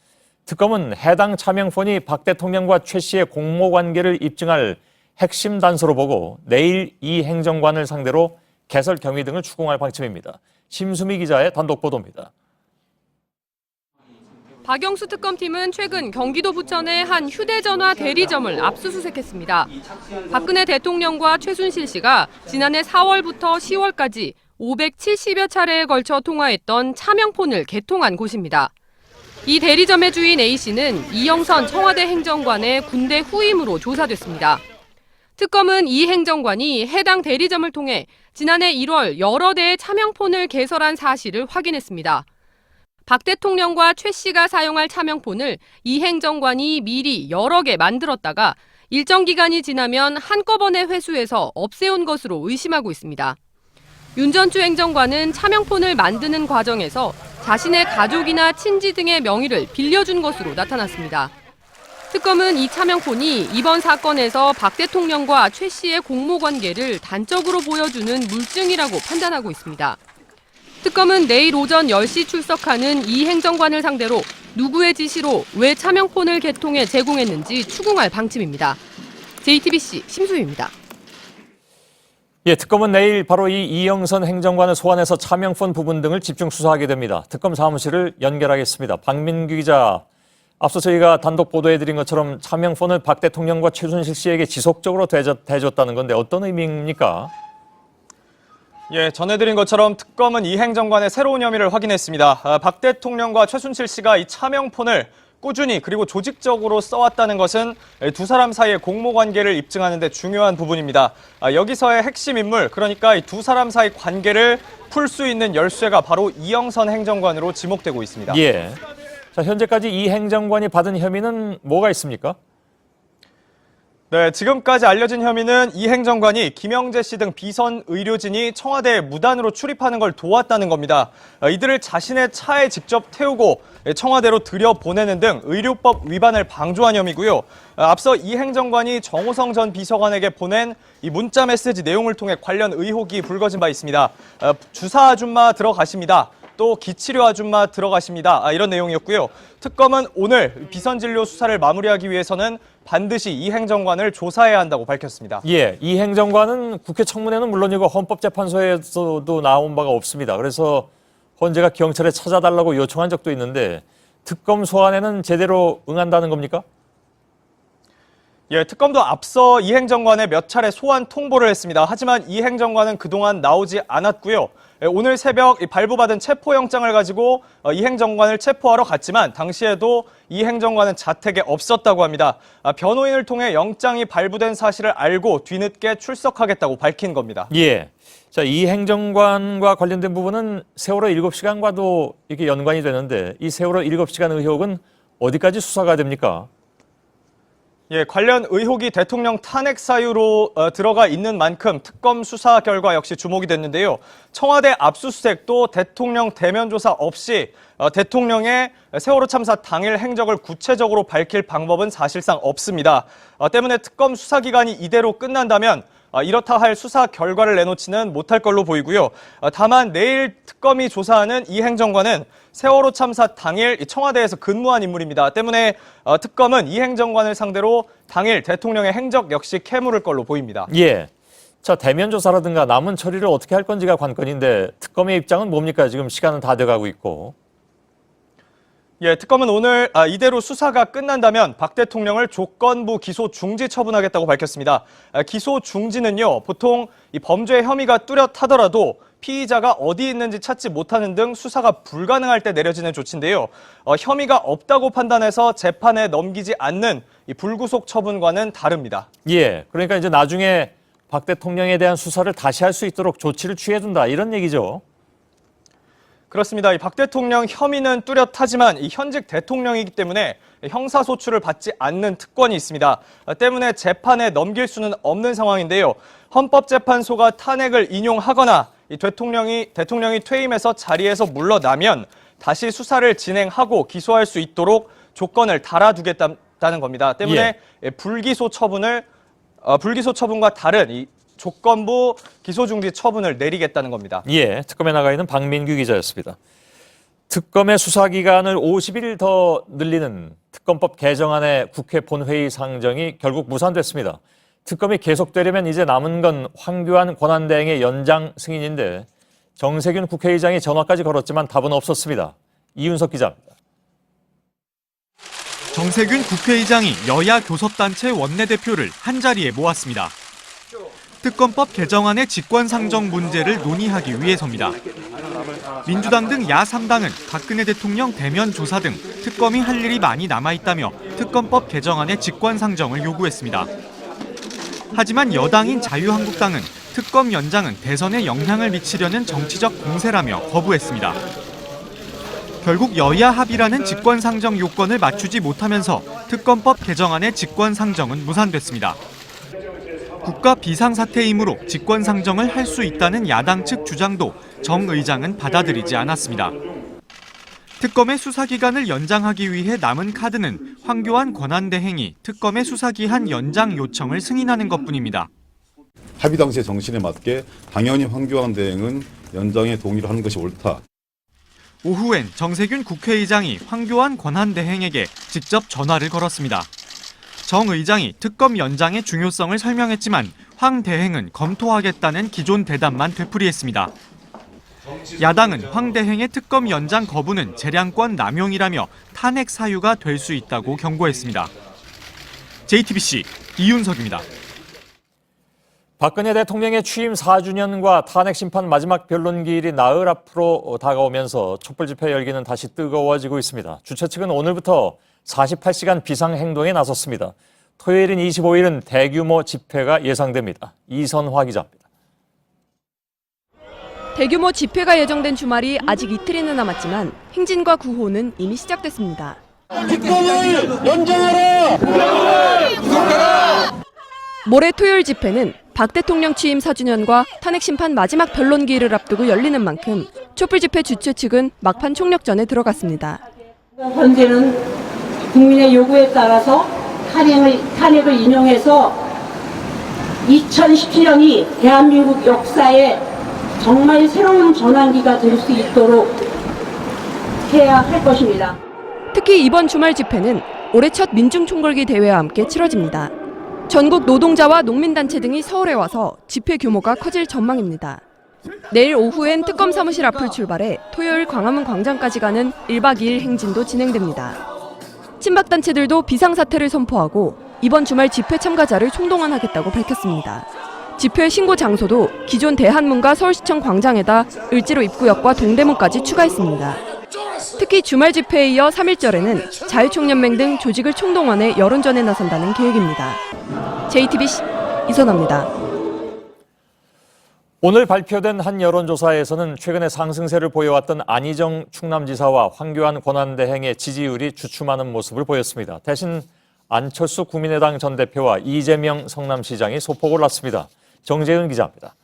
특검은 해당 차명폰이 박 대통령과 최 씨의 공모관계를 입증할 핵심 단서로 보고 내일 이 행정관을 상대로 개설 경위 등을 추궁할 방침입니다. 심수미 기자의 단독 보도입니다. 박영수 특검팀은 최근 경기도 부천의 한 휴대전화 대리점을 압수수색했습니다. 박근혜 대통령과 최순실 씨가 지난해 4월부터 10월까지 570여 차례에 걸쳐 통화했던 차명폰을 개통한 곳입니다. 이 대리점의 주인 A씨는 이영선 청와대 행정관의 군대 후임으로 조사됐습니다. 특검은 이 행정관이 해당 대리점을 통해 지난해 1월 여러 대의 차명폰을 개설한 사실을 확인했습니다. 박 대통령과 최 씨가 사용할 차명폰을 이 행정관이 미리 여러 개 만들었다가 일정 기간이 지나면 한꺼번에 회수해서 없애온 것으로 의심하고 있습니다. 윤전추 행정관은 차명폰을 만드는 과정에서 자신의 가족이나 친지 등의 명의를 빌려준 것으로 나타났습니다. 특검은 이 차명폰이 이번 사건에서 박 대통령과 최 씨의 공모관계를 단적으로 보여주는 물증이라고 판단하고 있습니다. 특검은 내일 오전 10시 출석하는 이 행정관을 상대로 누구의 지시로 왜 차명폰을 개통해 제공했는지 추궁할 방침입니다. JTBC 심수희입니다. 특검은 내일 바로 이 이영선 행정관을 소환해서 차명폰 부분 등을 집중 수사하게 됩니다. 특검 사무실을 연결하겠습니다. 박민규 기자, 앞서 저희가 단독 보도해드린 것처럼 차명폰을 박 대통령과 최순실 씨에게 지속적으로 대줬다는 건데 어떤 의미입니까? 전해드린 것처럼 특검은 이 행정관의 새로운 혐의를 확인했습니다. 박 대통령과 최순실 씨가 이 차명폰을 꾸준히 그리고 조직적으로 써왔다는 것은 두 사람 사이의 공모관계를 입증하는 데 중요한 부분입니다. 여기서의 핵심 인물, 그러니까 이 두 사람 사이 관계를 풀 수 있는 열쇠가 바로 이영선 행정관으로 지목되고 있습니다. 자, 현재까지 이 행정관이 받은 혐의는 뭐가 있습니까? 네, 지금까지 알려진 혐의는 이 행정관이 김영재 씨 등 비선 의료진이 청와대에 무단으로 출입하는 걸 도왔다는 겁니다. 이들을 자신의 차에 직접 태우고 청와대로 들여보내는 등 의료법 위반을 방조한 혐의고요. 앞서 이 행정관이 정호성 전 비서관에게 보낸 이 문자 메시지 내용을 통해 관련 의혹이 불거진 바 있습니다. 주사 아줌마 들어가십니다. 또 기치료 아줌마 들어가십니다. 이런 내용이었고요. 특검은 오늘 비선진료 수사를 마무리하기 위해서는 반드시 이 행정관을 조사해야 한다고 밝혔습니다. 예, 이 행정관은 국회 청문회는 물론이고 헌법재판소에서도 나온 바가 없습니다. 그래서 헌재가 경찰에 찾아달라고 요청한 적도 있는데 특검 소환에는 제대로 응한다는 겁니까? 예, 특검도 앞서 이 행정관에 몇 차례 소환 통보를 했습니다. 하지만 이 행정관은 그동안 나오지 않았고요. 오늘 새벽 발부받은 체포영장을 가지고 이 행정관을 체포하러 갔지만 당시에도 이 행정관은 자택에 없었다고 합니다. 변호인을 통해 영장이 발부된 사실을 알고 뒤늦게 출석하겠다고 밝힌 겁니다. 예. 자, 이 행정관과 관련된 부분은 세월호 7시간과도 이렇게 연관이 되는데 이 세월호 7시간 의혹은 어디까지 수사가 됩니까? 예, 관련 의혹이 대통령 탄핵 사유로 들어가 있는 만큼 특검 수사 결과 역시 주목이 됐는데요. 청와대 압수수색도 대통령 대면 조사 없이 대통령의 세월호 참사 당일 행적을 구체적으로 밝힐 방법은 사실상 없습니다. 때문에 특검 수사기간이 이대로 끝난다면 이렇다 할 수사 결과를 내놓지는 못할 걸로 보이고요. 다만 내일 특검이 조사하는 이 행정관은 세월호 참사 당일 청와대에서 근무한 인물입니다. 때문에 특검은 이 행정관을 상대로 당일 대통령의 행적 역시 캐물을 걸로 보입니다. 예. 자, 대면 조사라든가 남은 처리를 어떻게 할 건지가 관건인데 특검의 입장은 뭡니까? 지금 시간은 다 돼가고 있고. 예, 특검은 오늘 이대로 수사가 끝난다면 박 대통령을 조건부 기소 중지 처분하겠다고 밝혔습니다. 기소 중지는요, 보통 이 범죄 혐의가 뚜렷하더라도 피의자가 어디 있는지 찾지 못하는 등 수사가 불가능할 때 내려지는 조치인데요. 혐의가 없다고 판단해서 재판에 넘기지 않는 이 불구속 처분과는 다릅니다. 예, 그러니까 이제 나중에 박 대통령에 대한 수사를 다시 할 수 있도록 조치를 취해준다 이런 얘기죠. 그렇습니다. 이 박 대통령 혐의는 뚜렷하지만 이 현직 대통령이기 때문에 형사소출을 받지 않는 특권이 있습니다. 때문에 재판에 넘길 수는 없는 상황인데요. 헌법재판소가 탄핵을 인용하거나 이 대통령이 퇴임해서 자리에서 물러나면 다시 수사를 진행하고 기소할 수 있도록 조건을 달아두겠다는 겁니다. 때문에 불기소 처분과 다른 이 조건부 기소중지 처분을 내리겠다는 겁니다. 예, 특검에 나가 있는 박민규 기자였습니다. 특검의 수사기간을 50일 더 늘리는 특검법 개정안의 국회 본회의 상정이 결국 무산됐습니다. 특검이 계속되려면 이제 남은 건 황교안 권한대행의 연장 승인인데 정세균 국회의장이 전화까지 걸었지만 답은 없었습니다. 이윤석 기자입니다. 정세균 국회의장이 여야 교섭단체 원내대표를 한자리에 모았습니다. 특검법 개정안의 직권상정 문제를 논의하기 위해서입니다. 민주당 등 야3당은 박근혜 대통령 대면 조사 등 특검이 할 일이 많이 남아있다며 특검법 개정안의 직권상정을 요구했습니다. 하지만 여당인 자유한국당은 특검 연장은 대선에 영향을 미치려는 정치적 공세라며 거부했습니다. 결국 여야 합의라는 직권상정 요건을 맞추지 못하면서 특검법 개정안의 직권상정은 무산됐습니다. 국가 비상사태이므로 직권상정을 할 수 있다는 야당 측 주장도 정 의장은 받아들이지 않았습니다. 특검의 수사기간을 연장하기 위해 남은 카드는 황교안 권한대행이 특검의 수사기한 연장 요청을 승인하는 것뿐입니다. 합의 당시의 정신에 맞게 당연히 황교안 대행은 연장에 동의를 하는 것이 옳다. 오후엔 정세균 국회의장이 황교안 권한대행에게 직접 전화를 걸었습니다. 정 의장이 특검 연장의 중요성을 설명했지만 황 대행은 검토하겠다는 기존 대답만 되풀이했습니다. 야당은 황 대행의 특검 연장 거부는 재량권 남용이라며 탄핵 사유가 될 수 있다고 경고했습니다. JTBC 이윤석입니다. 박근혜 대통령의 취임 4주년과 탄핵 심판 마지막 변론기일이 나흘 앞으로 다가오면서 촛불 집회 열기는 다시 뜨거워지고 있습니다. 주최 측은 오늘부터 48시간 비상행동에 나섰습니다. 토요일인 25일은 대규모 집회가 예상됩니다. 이선화 기자입니다. 대규모 집회가 예정된 주말이 아직 이틀이나 남았지만 행진과 구호는 이미 시작됐습니다. 특검을 연장하라! 모레 토요일 집회는 박 대통령 취임 4주년과 탄핵 심판 마지막 변론기일을 앞두고 열리는 만큼 촛불 집회 주최 측은 막판 총력전에 들어갔습니다. 현재는 국민의 요구에 따라서 탄핵을 인용해서 2017년이 대한민국 역사에 정말 새로운 전환기가 될 수 있도록 해야 할 것입니다. 특히 이번 주말 집회는 올해 첫 민중총궐기 대회와 함께 치러집니다. 전국 노동자와 농민단체 등이 서울에 와서 집회 규모가 커질 전망입니다. 내일 오후엔 특검 사무실 앞을 출발해 토요일 광화문 광장까지 가는 1박 2일 행진도 진행됩니다. 친박단체들도 비상사태를 선포하고 이번 주말 집회 참가자를 총동원하겠다고 밝혔습니다. 집회 신고 장소도 기존 대한문과 서울시청 광장에다 을지로 입구역과 동대문까지 추가했습니다. 특히 주말 집회에 이어 3일절에는 자유총연맹 등 조직을 총동원해 여론전에 나선다는 계획입니다. JTBC 이선아입니다. 오늘 발표된 한 여론조사에서는 최근에 상승세를 보여왔던 안희정 충남지사와 황교안 권한대행의 지지율이 주춤하는 모습을 보였습니다. 대신 안철수 국민의당 전 대표와 이재명 성남시장이 소폭 올랐습니다. 정재은 기자입니다.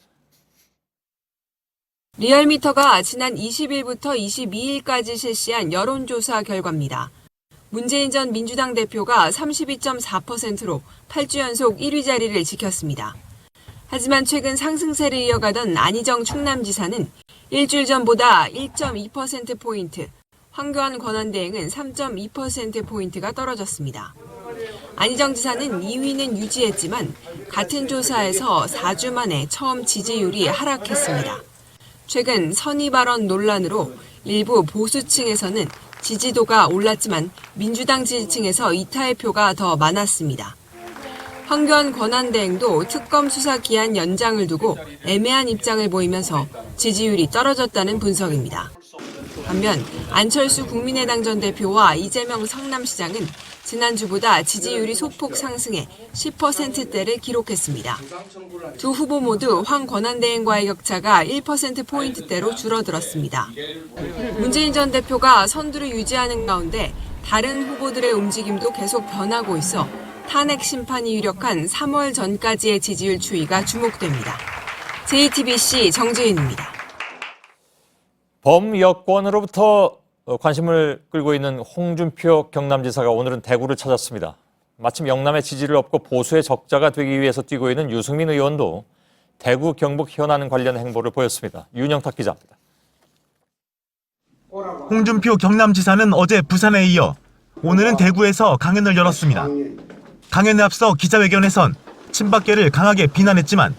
리얼미터가 지난 20일부터 22일까지 실시한 여론조사 결과입니다. 문재인 전 민주당 대표가 32.4%로 8주 연속 1위 자리를 지켰습니다. 하지만 최근 상승세를 이어가던 안희정 충남지사는 일주일 전보다 1.2%포인트, 황교안 권한대행은 3.2%포인트가 떨어졌습니다. 안희정 지사는 2위는 유지했지만 같은 조사에서 4주 만에 처음 지지율이 하락했습니다. 최근 선의 발언 논란으로 일부 보수층에서는 지지도가 올랐지만 민주당 지지층에서 이타의 표가 더 많았습니다. 황교안 권한대행도 특검 수사 기한 연장을 두고 애매한 입장을 보이면서 지지율이 떨어졌다는 분석입니다. 반면 안철수 국민의당 전 대표와 이재명 성남시장은 지난주보다 지지율이 소폭 상승해 10%대를 기록했습니다. 두 후보 모두 황 권한대행과의 격차가 1%포인트대로 줄어들었습니다. 문재인 전 대표가 선두를 유지하는 가운데 다른 후보들의 움직임도 계속 변하고 있어 탄핵 심판이 유력한 3월 전까지의 지지율 추이가 주목됩니다. JTBC 정재인입니다. 범여권으로부터 관심을 끌고 있는 홍준표 경남지사가 오늘은 대구를 찾았습니다. 마침 영남의 지지를 얻고 보수의 적자가 되기 위해서 뛰고 있는 유승민 의원도 대구 경북 현안 관련 행보를 보였습니다. 윤영탁 기자입니다. 홍준표 경남지사는 어제 부산에 이어 오늘은 대구에서 강연을 열었습니다. 강연에 앞서 기자회견에선 친박계를 강하게 비난했지만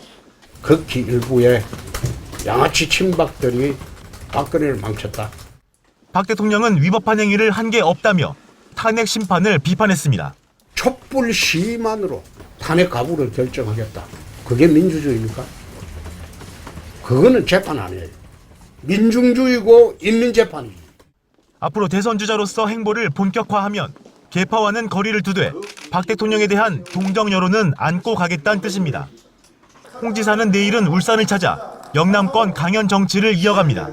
극히 일부의 양아치 친박들이 박근혜를 망쳤다. 박 대통령은 위법한 행위를 한 게 없다며 탄핵 심판을 비판했습니다. 촛불 시위만으로 탄핵 가부를 결정하겠다. 그게 민주주의입니까? 그거는 재판 아니에요. 민중주의고 인민재판이에요. 앞으로 대선 주자로서 행보를 본격화하면 개파와는 거리를 두되 박 대통령에 대한 동정 여론은 안고 가겠다는 뜻입니다. 홍 지사는 내일은 울산을 찾아 영남권 강연 정치를 이어갑니다.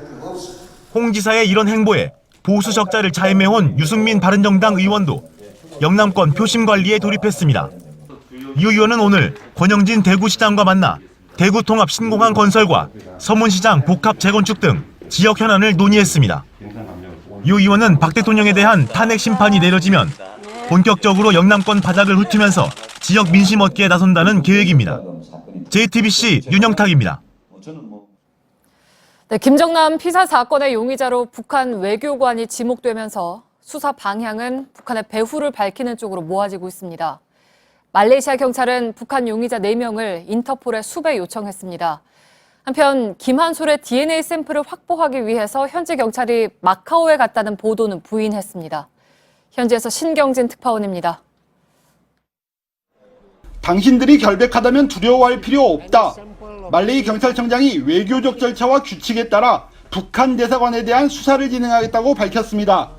홍 지사의 이런 행보에 보수 적자를 자임해온 유승민 바른정당 의원도 영남권 표심 관리에 돌입했습니다. 유 의원은 오늘 권영진 대구시장과 만나 대구 통합 신공항 건설과 서문시장 복합 재건축 등 지역 현안을 논의했습니다. 유 의원은 박 대통령에 대한 탄핵 심판이 내려지면 본격적으로 영남권 바닥을 훑으면서 지역 민심 얻기에 나선다는 계획입니다. JTBC 윤영탁입니다. 네, 김정남 피살 사건의 용의자로 북한 외교관이 지목되면서 수사 방향은 북한의 배후를 밝히는 쪽으로 모아지고 있습니다. 말레이시아 경찰은 북한 용의자 4명을 인터폴에 수배 요청했습니다. 한편 김한솔의 DNA 샘플을 확보하기 위해서 현지 경찰이 마카오에 갔다는 보도는 부인했습니다. 현지에서 신경진 특파원입니다. 당신들이 결백하다면 두려워할 필요 없다. 말레이 경찰청장이 외교적 절차와 규칙에 따라 북한 대사관에 대한 수사를 진행하겠다고 밝혔습니다.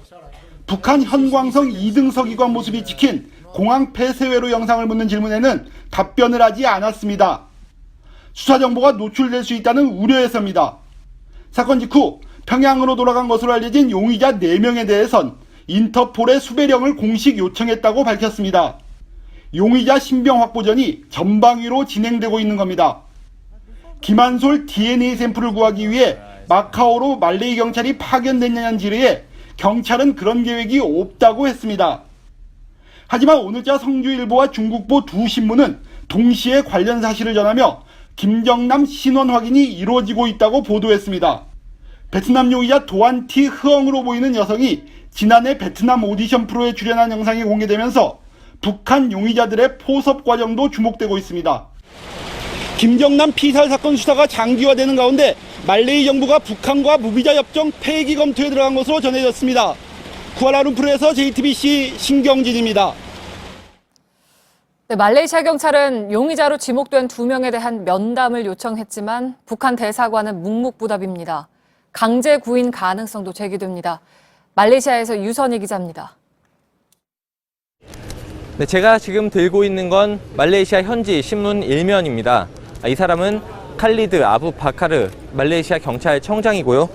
북한 현광성 2등 서기관 모습이 찍힌 공항 폐쇄회로 영상을 묻는 질문에는 답변을 하지 않았습니다. 수사 정보가 노출될 수 있다는 우려에서입니다. 사건 직후 평양으로 돌아간 것으로 알려진 용의자 4명에 대해선 인터폴의 수배령을 공식 요청했다고 밝혔습니다. 용의자 신병 확보전이 전방위로 진행되고 있는 겁니다. 김한솔 DNA 샘플을 구하기 위해 마카오로 말레이 경찰이 파견됐냐는 질의에 경찰은 그런 계획이 없다고 했습니다. 하지만 오늘자 성주일보와 중국보 두 신문은 동시에 관련 사실을 전하며 김정남 신원 확인이 이루어지고 있다고 보도했습니다. 베트남 용의자 도안 티 흐엉으로 보이는 여성이 지난해 베트남 오디션 프로에 출연한 영상이 공개되면서 북한 용의자들의 포섭 과정도 주목되고 있습니다. 김정남 피살 사건 수사가 장기화되는 가운데 말레이 정부가 북한과 무비자 협정 폐기 검토에 들어간 것으로 전해졌습니다. 쿠알라룸푸르에서 JTBC 신경진입니다. 네, 말레이시아 경찰은 용의자로 지목된 2명에 대한 면담을 요청했지만 북한 대사관은 묵묵부답입니다. 강제 구인 가능성도 제기됩니다. 말레이시아에서 유선희 기자입니다. 네, 제가 지금 들고 있는 건 말레이시아 현지 신문 일면입니다. 이 사람은 칼리드 아부 바카르 말레이시아 경찰청장이고요.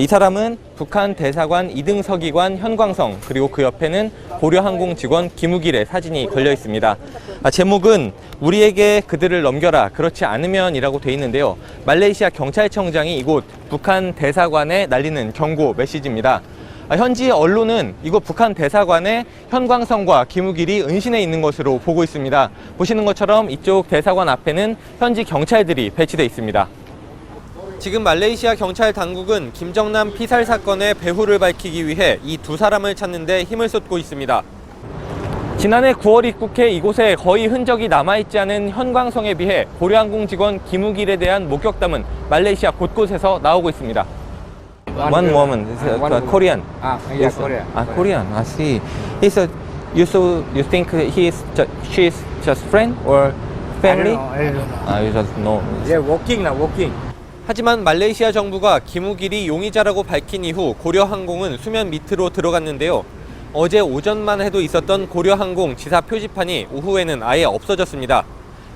이 사람은 북한 대사관 2등 서기관 현광성, 그리고 그 옆에는 고려항공 직원 김우길의 사진이 걸려 있습니다. 제목은 우리에게 그들을 넘겨라, 그렇지 않으면이라고 돼 있는데요. 말레이시아 경찰청장이 이곳 북한 대사관에 날리는 경고 메시지입니다. 현지 언론은 이곳 북한 대사관에 현광성과 김우길이 은신해 있는 것으로 보고 있습니다. 보시는 것처럼 이쪽 대사관 앞에는 현지 경찰들이 배치돼 있습니다. 지금 말레이시아 경찰 당국은 김정남 피살 사건의 배후를 밝히기 위해 이 두 사람을 찾는 데 힘을 쏟고 있습니다. 지난해 9월 입국해 이곳에 거의 흔적이 남아있지 않은 현광성에 비해 고려항공 직원 김우길에 대한 목격담은 말레이시아 곳곳에서 나오고 있습니다. One woman, Korean. Yes, Korean. Korean. I see. You think she's just friend or family? I don't know. You just know. They're walking now, walking. 하지만 말레이시아 정부가 김우길이 용의자라고 밝힌 이후 고려항공은 수면 밑으로 들어갔는데요. 어제 오전만 해도 있었던 고려항공 지사 표지판이 오후에는 아예 없어졌습니다.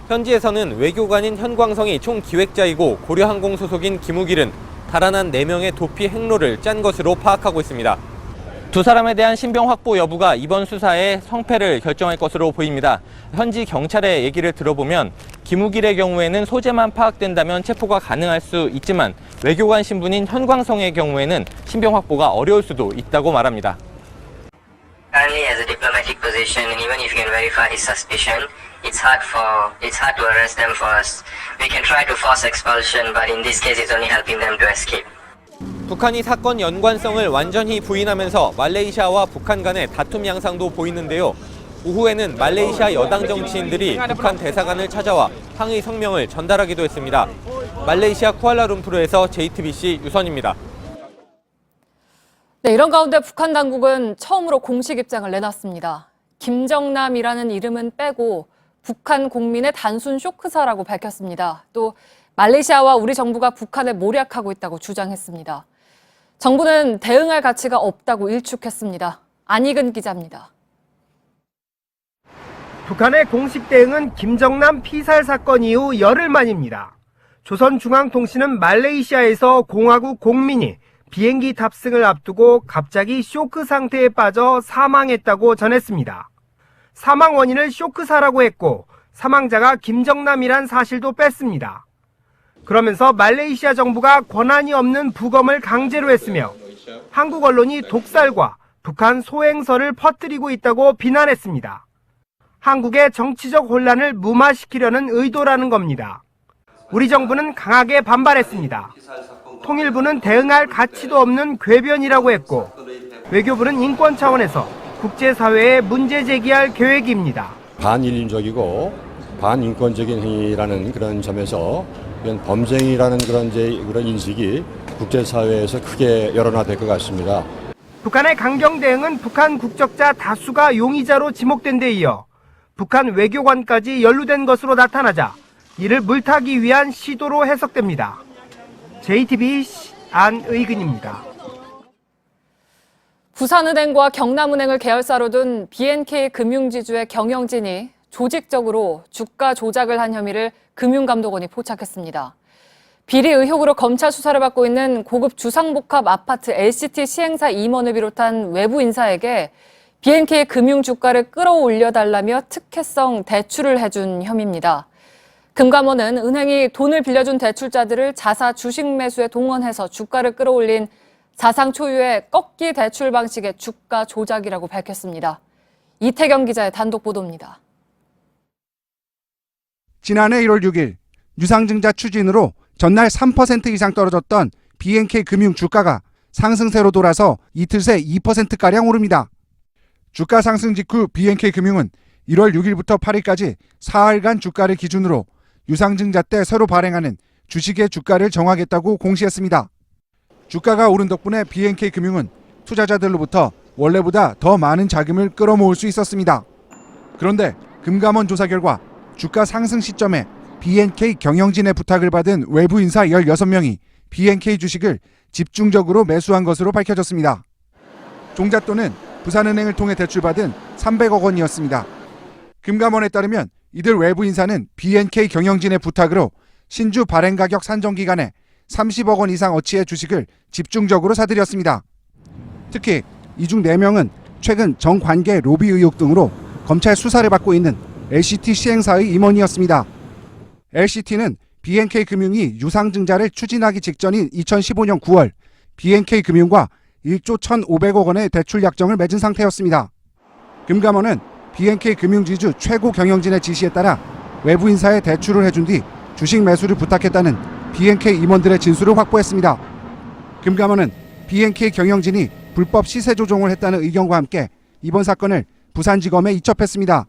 현지에서는 외교관인 현광성이 총기획자이고 고려항공 소속인 김우길은 달아난 4명의 도피 행로를 짠 것으로 파악하고 있습니다. 두 사람에 대한 신병 확보 여부가 이번 수사의 성패를 결정할 것으로 보입니다. 현지 경찰의 얘기를 들어보면 김우길의 경우에는 소재만 파악된다면 체포가 가능할 수 있지만 외교관 신분인 현광성의 경우에는 신병 확보가 어려울 수도 있다고 말합니다. Currently, as a diplomatic position, and even if you can verify his suspicion, it's hard to arrest them first. We can try to force expulsion, but in this case, it's only helping them to escape. 북한이 사건 연관성을 완전히 부인하면서 말레이시아와 북한 간의 다툼 양상도 보이는데요. 오후에는 말레이시아 여당 정치인들이 북한 대사관을 찾아와 항의 성명을 전달하기도 했습니다. 말레이시아 쿠알라룸푸르에서 JTBC 유선입니다. 네, 이런 가운데 북한 당국은 처음으로 공식 입장을 내놨습니다. 김정남이라는 이름은 빼고 북한 국민의 단순 쇼크사라고 밝혔습니다. 또 말레이시아와 우리 정부가 북한에 모략하고 있다고 주장했습니다. 정부는 대응할 가치가 없다고 일축했습니다. 안익은 기자입니다. 북한의 공식 대응은 김정남 피살 사건 이후 열흘 만입니다. 조선중앙통신은 말레이시아에서 공화국 공민이 비행기 탑승을 앞두고 갑자기 쇼크 상태에 빠져 사망했다고 전했습니다. 사망 원인을 쇼크사라고 했고 사망자가 김정남이란 사실도 뺐습니다. 그러면서 말레이시아 정부가 권한이 없는 부검을 강제로 했으며 한국 언론이 독살과 북한 소행설을 퍼뜨리고 있다고 비난했습니다. 한국의 정치적 혼란을 무마시키려는 의도라는 겁니다. 우리 정부는 강하게 반발했습니다. 통일부는 대응할 가치도 없는 궤변이라고 했고 외교부는 인권 차원에서 국제사회에 문제 제기할 계획입니다. 반인륜적이고 반인권적인 행위라는 그런 점에서 이건 범죄행위라는 그런 인식이 국제사회에서 크게 여론화될 것 같습니다. 북한의 강경 대응은 북한 국적자 다수가 용의자로 지목된 데 이어 북한 외교관까지 연루된 것으로 나타나자 이를 물타기 위한 시도로 해석됩니다. JTBC 안의근입니다. 부산은행과 경남은행을 계열사로 둔 BNK 금융지주의 경영진이 조직적으로 주가 조작을 한 혐의를 금융감독원이 포착했습니다. 비리 의혹으로 검찰 수사를 받고 있는 고급 주상복합 아파트 LCT 시행사 임원을 비롯한 외부 인사에게 BNK 금융 주가를 끌어올려달라며 특혜성 대출을 해준 혐의입니다. 금감원은 은행이 돈을 빌려준 대출자들을 자사 주식 매수에 동원해서 주가를 끌어올린 자상 초유의 꺾기 대출 방식의 주가 조작이라고 밝혔습니다. 이태경 기자의 단독 보도입니다. 지난해 1월 6일 유상증자 추진으로 전날 3% 이상 떨어졌던 BNK 금융 주가가 상승세로 돌아서 이틀 새 2%가량 오릅니다. 주가 상승 직후 BNK 금융은 1월 6일부터 8일까지 4일간 주가를 기준으로 유상증자 때 새로 발행하는 주식의 주가를 정하겠다고 공시했습니다. 주가가 오른 덕분에 BNK 금융은 투자자들로부터 원래보다 더 많은 자금을 끌어모을 수 있었습니다. 그런데 금감원 조사 결과 주가 상승 시점에 BNK 경영진의 부탁을 받은 외부 인사 16명이 BNK 주식을 집중적으로 매수한 것으로 밝혀졌습니다. 종잣돈은 부산은행을 통해 대출받은 300억 원이었습니다. 금감원에 따르면 이들 외부 인사는 BNK 경영진의 부탁으로 신주 발행 가격 산정 기간에 30억 원 이상 어치의 주식을 집중적으로 사들였습니다. 특히 이 중 4명은 최근 정관계 로비 의혹 등으로 검찰 수사를 받고 있는 LCT 시행사의 임원이었습니다. LCT는 BNK 금융이 유상증자를 추진하기 직전인 2015년 9월 BNK 금융과 1조 1,500억 원의 대출 약정을 맺은 상태였습니다. 금감원은 BNK 금융지주 최고 경영진의 지시에 따라 외부 인사에 대출을 해준 뒤 주식 매수를 부탁했다는 BNK 임원들의 진술을 확보했습니다. 금감원은 BNK 경영진이 불법 시세 조종을 했다는 의견과 함께 이번 사건을 부산지검에 이첩했습니다.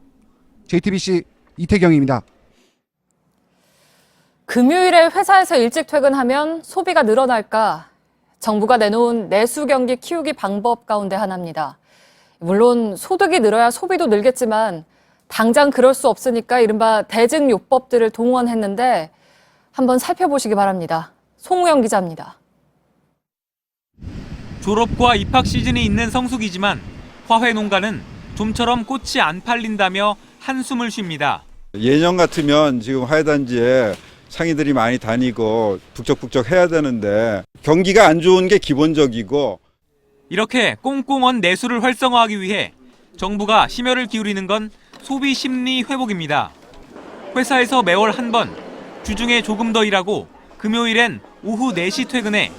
JTBC 이태경입니다. 금요일에 회사에서 일찍 퇴근하면 소비가 늘어날까? 정부가 내놓은 내수 경기 키우기 방법 가운데 하나입니다. 물론 소득이 늘어야 소비도 늘겠지만 당장 그럴 수 없으니까 이른바 대증요법들을 동원했는데 한번 살펴보시기 바랍니다. 송우영 기자입니다. 졸업과 입학 시즌이 있는 성수기지만 화훼 농가는 좀처럼 꽃이 안 팔린다며 한숨을 쉽니다. 예년 같으면 지금 화훼단지에 상인들이 많이 다니고 북적북적 해야 되는데 경기가 안 좋은 게 기본적이고 이렇게 꽁꽁 내수를 활성화하기 위해 정부가 심혈을 기울이는 건 소비 심리 회복입니다. 회사에서 매월 한 번, 주중에 조금 더 일하고 금요일엔 오후 4시 퇴근해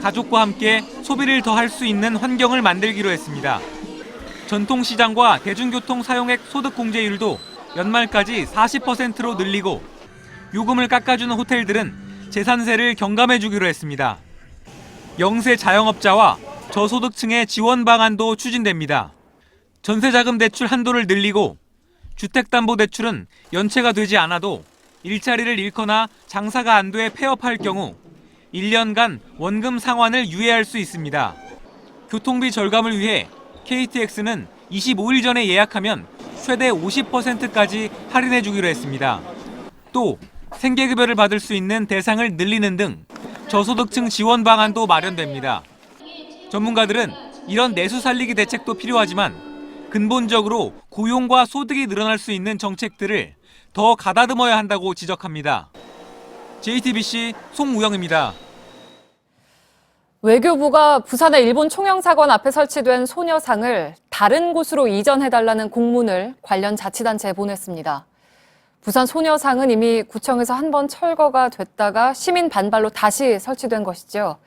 가족과 함께 소비를 더 할 수 있는 환경을 만들기로 했습니다. 전통시장과 대중교통 사용액 소득 공제율도 연말까지 40%로 늘리고 요금을 깎아주는 호텔들은 재산세를 경감해주기로 했습니다. 영세 자영업자와 저소득층의 지원 방안도 추진됩니다. 전세자금 대출 한도를 늘리고 주택담보대출은 연체가 되지 않아도 일자리를 잃거나 장사가 안 돼 폐업할 경우 1년간 원금 상환을 유예할 수 있습니다. 교통비 절감을 위해 KTX는 25일 전에 예약하면 최대 50%까지 할인해 주기로 했습니다. 또 생계급여를 받을 수 있는 대상을 늘리는 등 저소득층 지원 방안도 마련됩니다. 전문가들은 이런 내수 살리기 대책도 필요하지만 근본적으로 고용과 소득이 늘어날 수 있는 정책들을 더 가다듬어야 한다고 지적합니다. JTBC 송우영입니다. 외교부가 부산의 일본 총영사관 앞에 설치된 소녀상을 다른 곳으로 이전해달라는 공문을 관련 자치단체에 보냈습니다. 부산 소녀상은 이미 구청에서 한 번 철거가 됐다가 시민 반발로 다시 설치된 것이죠.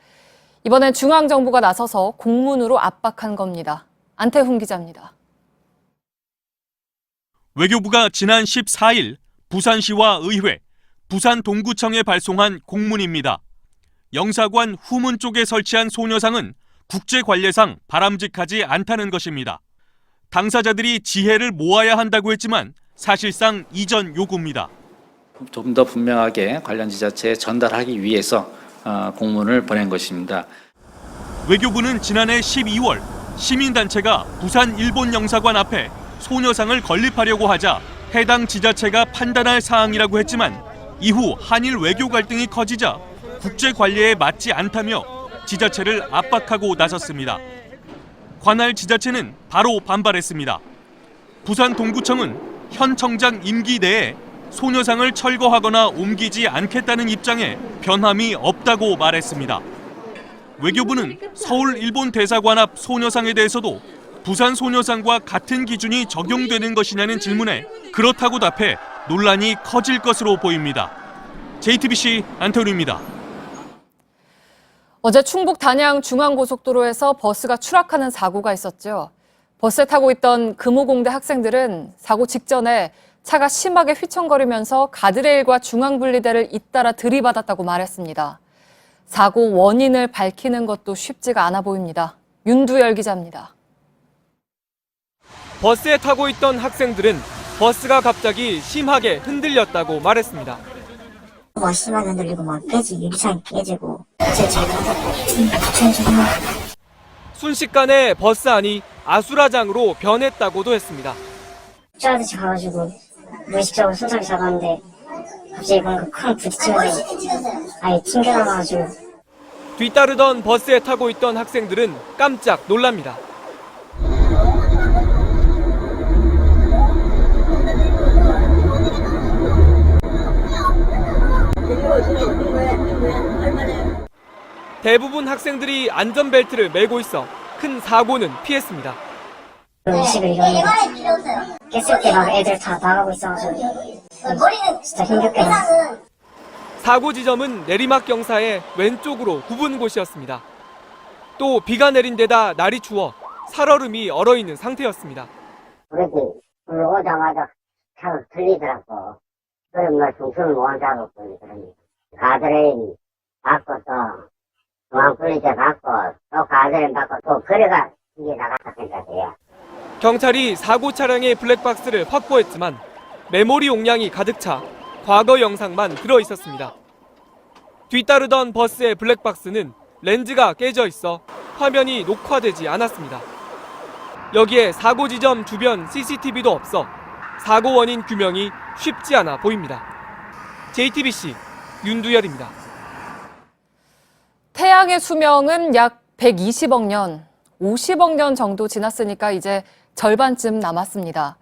이번엔 중앙정부가 나서서 공문으로 압박한 겁니다. 안태훈 기자입니다. 외교부가 지난 14일 부산시와 의회, 부산 동구청에 발송한 공문입니다. 영사관 후문 쪽에 설치한 소녀상은 국제관례상 바람직하지 않다는 것입니다. 당사자들이 지혜를 모아야 한다고 했지만 사실상 이전 요구입니다. 좀 더 분명하게 관련 지자체에 전달하기 위해서 공문을 보낸 것입니다. 외교부는 지난해 12월 시민단체가 부산 일본 영사관 앞에 소녀상을 건립하려고 하자 해당 지자체가 판단할 사항이라고 했지만 이후 한일 외교 갈등이 커지자 국제관례에 맞지 않다며 지자체를 압박하고 나섰습니다. 관할 지자체는 바로 반발했습니다. 부산 동구청은 현 청장 임기 내에 소녀상을 철거하거나 옮기지 않겠다는 입장에 변함이 없다고 말했습니다. 외교부는 서울 일본 대사관 앞 소녀상에 대해서도 부산 소녀상과 같은 기준이 적용되는 것이냐는 질문에 그렇다고 답해 논란이 커질 것으로 보입니다. JTBC 안태훈입니다. 어제 충북 단양 중앙고속도로에서 버스가 추락하는 사고가 있었죠. 버스에 타고 있던 금호공대 학생들은 사고 직전에 차가 심하게 휘청거리면서 가드레일과 중앙분리대를 잇따라 들이받았다고 말했습니다. 사고 원인을 밝히는 것도 쉽지가 않아 보입니다. 윤두열 기자입니다. 버스에 타고 있던 학생들은 버스가 갑자기 심하게 흔들렸다고 말했습니다. 심하게 흔들리고 유리창이 깨지고 순식간에 버스 안이 아수라장으로 변했다고도 했습니다. 쫓아듯이 가가지고 무의식적으로 손잡이 잡았는데 갑자기 뭔가 쾅 부딪히면서 아예 튕겨나가가지고 뒤따르던 버스에 타고 있던 학생들은 깜짝 놀랍니다. 대부분 학생들이 안전벨트를 매고 있어 큰 사고는 피했습니다. 의식을 잃었는데 깼을 때 막 애들 다 나가고 있어가지고 진짜 힘겹게 나왔어요. 사고 지점은 내리막 경사의 왼쪽으로 굽은 곳이었습니다. 또 비가 내린 데다 날이 추워 살얼음이 얼어있는 상태였습니다. 그래서 오자마자 차가 들리더라고. 그럼 뭐 중심을 못 잡고 그러니까 가드레일 바꿨어. 중앙분리대 바꿔 또 가드레일 바꿔 또 거리가 이게 나갔다 생각해요. 경찰이 사고 차량의 블랙박스를 확보했지만 메모리 용량이 가득 차 과거 영상만 들어있었습니다. 뒤따르던 버스의 블랙박스는 렌즈가 깨져 있어 화면이 녹화되지 않았습니다. 여기에 사고 지점 주변 CCTV도 없어 사고 원인 규명이 쉽지 않아 보입니다. JTBC 윤두열입니다. 태양의 수명은 약 120억 년, 50억 년 정도 지났으니까 이제 절반쯤 남았습니다.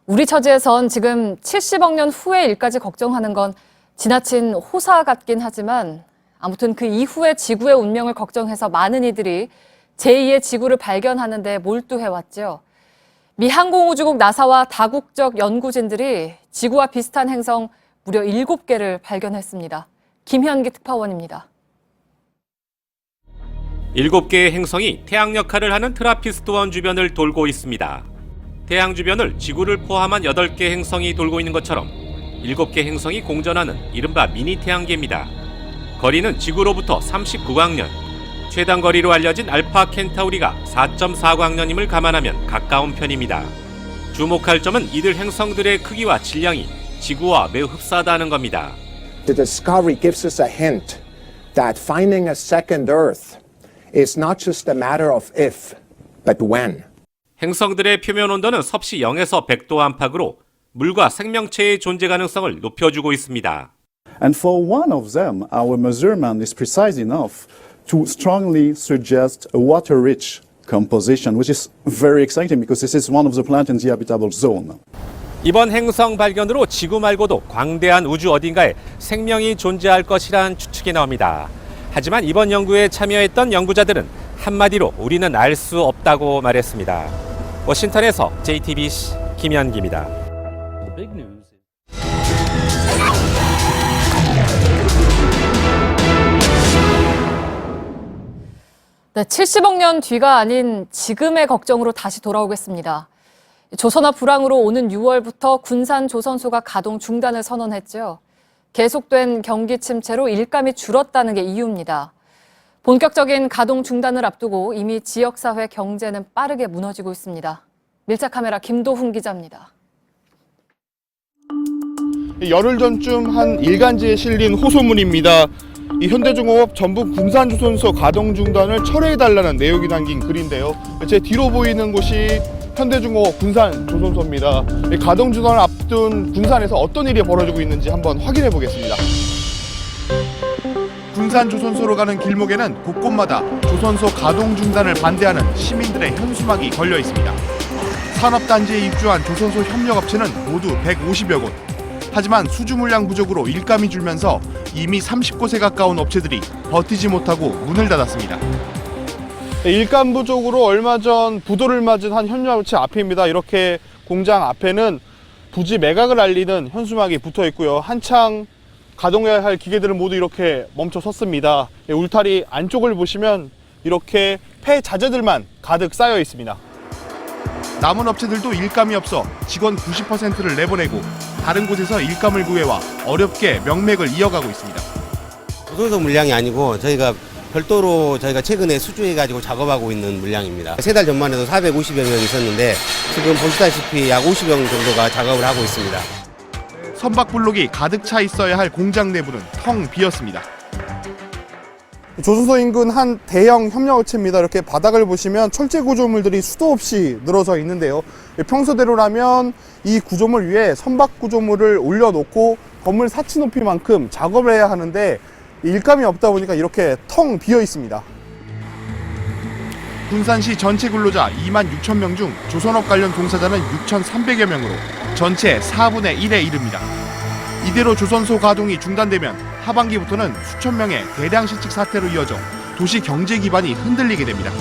우리 처지에선 지금 70억 년 후의 일까지 걱정하는 건 지나친 호사 같긴 하지만 아무튼 그 이후의 지구의 운명을 걱정해서 많은 이들이 제2의 지구를 발견하는 데 몰두해왔죠. 미 항공우주국 나사와 다국적 연구진들이 지구와 비슷한 행성 무려 7개를 발견했습니다. 김현기 특파원입니다. 7개의 행성이 태양 역할을 하는 트라피스트원 주변을 돌고 있습니다. 태양 주변을 지구를 포함한 8개 행성이 돌고 있는 것처럼 7개 행성이 공전하는 이른바 미니 태양계입니다. 거리는 지구로부터 39광년, 최단 거리로 알려진 알파 켄타우리가 4.4광년임을 감안하면 가까운 편입니다. 주목할 점은 이들 행성들의 크기와 질량이 지구와 매우 흡사하다는 겁니다. The discovery gives us a hint that finding a second Earth is not just a matter of if, but when. 행성들의 표면 온도는 섭씨 0에서 100도 안팎으로 물과 생명체의 존재 가능성을 높여주고 있습니다. And for one of them, our measurement is precise enough to strongly suggest a water-rich composition, which is very exciting because this is one of the planets in the habitable zone. 이번 행성 발견으로 지구 말고도 광대한 우주 어딘가에 생명이 존재할 것이란 추측이 나옵니다. 하지만 이번 연구에 참여했던 연구자들은 한마디로 우리는 알 수 없다고 말했습니다. 워싱턴에서 JTBC 김현기입니다. 네, 70억 년 뒤가 아닌 지금의 걱정으로 다시 돌아오겠습니다. 조선화 불황으로 오는 6월부터 군산 조선소가 가동 중단을 선언했죠. 계속된 경기 침체로 일감이 줄었다는 게 이유입니다. 본격적인 가동 중단을 앞두고 이미 지역사회 경제는 빠르게 무너지고 있습니다. 밀착 카메라 김도훈 기자입니다. 열흘 전쯤 한 일간지에 실린 호소문입니다. 이 현대중공업 전북 군산조선소 가동 중단을 철회해달라는 내용이 담긴 글인데요. 제 뒤로 보이는 곳이 현대중공업 군산조선소입니다. 가동 중단을 앞둔 군산에서 어떤 일이 벌어지고 있는지 한번 확인해 보겠습니다. 군산조선소로 가는 길목에는 곳곳마다 조선소 가동 중단을 반대하는 시민들의 현수막이 걸려 있습니다. 산업단지에 입주한 조선소 협력업체는 모두 150여 곳. 하지만 수주 물량 부족으로 일감이 줄면서 이미 30곳에 가까운 업체들이 버티지 못하고 문을 닫았습니다. 일감 부족으로 얼마 전 부도를 맞은 한 현수막체 앞입니다. 이렇게 공장 앞에는 부지 매각을 알리는 현수막이 붙어 있고요. 한창 가동해야 할 기계들은 모두 이렇게 멈춰 섰습니다. 울타리 안쪽을 보시면 이렇게 폐자재들만 가득 쌓여 있습니다. 남은 업체들도 일감이 없어 직원 90%를 내보내고 다른 곳에서 일감을 구해와 어렵게 명맥을 이어가고 있습니다. 조선소 물량이 아니고 저희가 별도로 저희가 최근에 수주해가지고 작업하고 있는 물량입니다. 3달 전만 해도 450여 명 있었는데 지금 보시다시피 약 50명 정도가 작업을 하고 있습니다. 선박블록이 가득 차 있어야 할 공장 내부는 텅 비었습니다. 조선소 인근 한 대형 협력업체입니다. 이렇게 바닥을 보시면 철제 구조물들이 수도 없이 늘어져 있는데요. 평소대로라면 이 구조물 위에 선박 구조물을 올려놓고 건물 사치 높이만큼 작업을 해야 하는데 일감이 없다 보니까 이렇게 텅 비어 있습니다. 군산시 전체 근로자 26,000명 중 조선업 관련 종사자는 6,300여 명으로 전체 4분의 1에 이릅니다. 이대로 조선소 가동이 중단되면 하반기부터는 수천 명의 대량 실직 사태로 이어져 도시 경제 기반이 흔들리게 됩니다.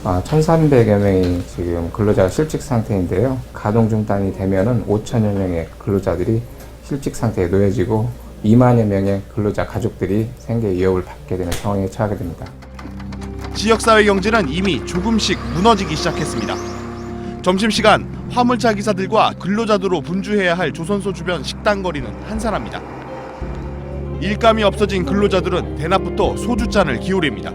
1,300여 명이 지금 근로자가 실직 상태인데요. 가동 중단이 되면은 5천여 명의 근로자들이 실직 상태에 놓여지고 2만여 명의 근로자 가족들이 생계 위협을 받게 되는 상황에 처하게 됩니다. 지역사회 경제는 이미 조금씩 무너지기 시작했습니다. 점심시간 화물차 기사들과 근로자들로 분주해야 할 조선소 주변 식당 거리는 한산합니다. 일감이 없어진 근로자들은 대낮부터 소주잔을 기울입니다.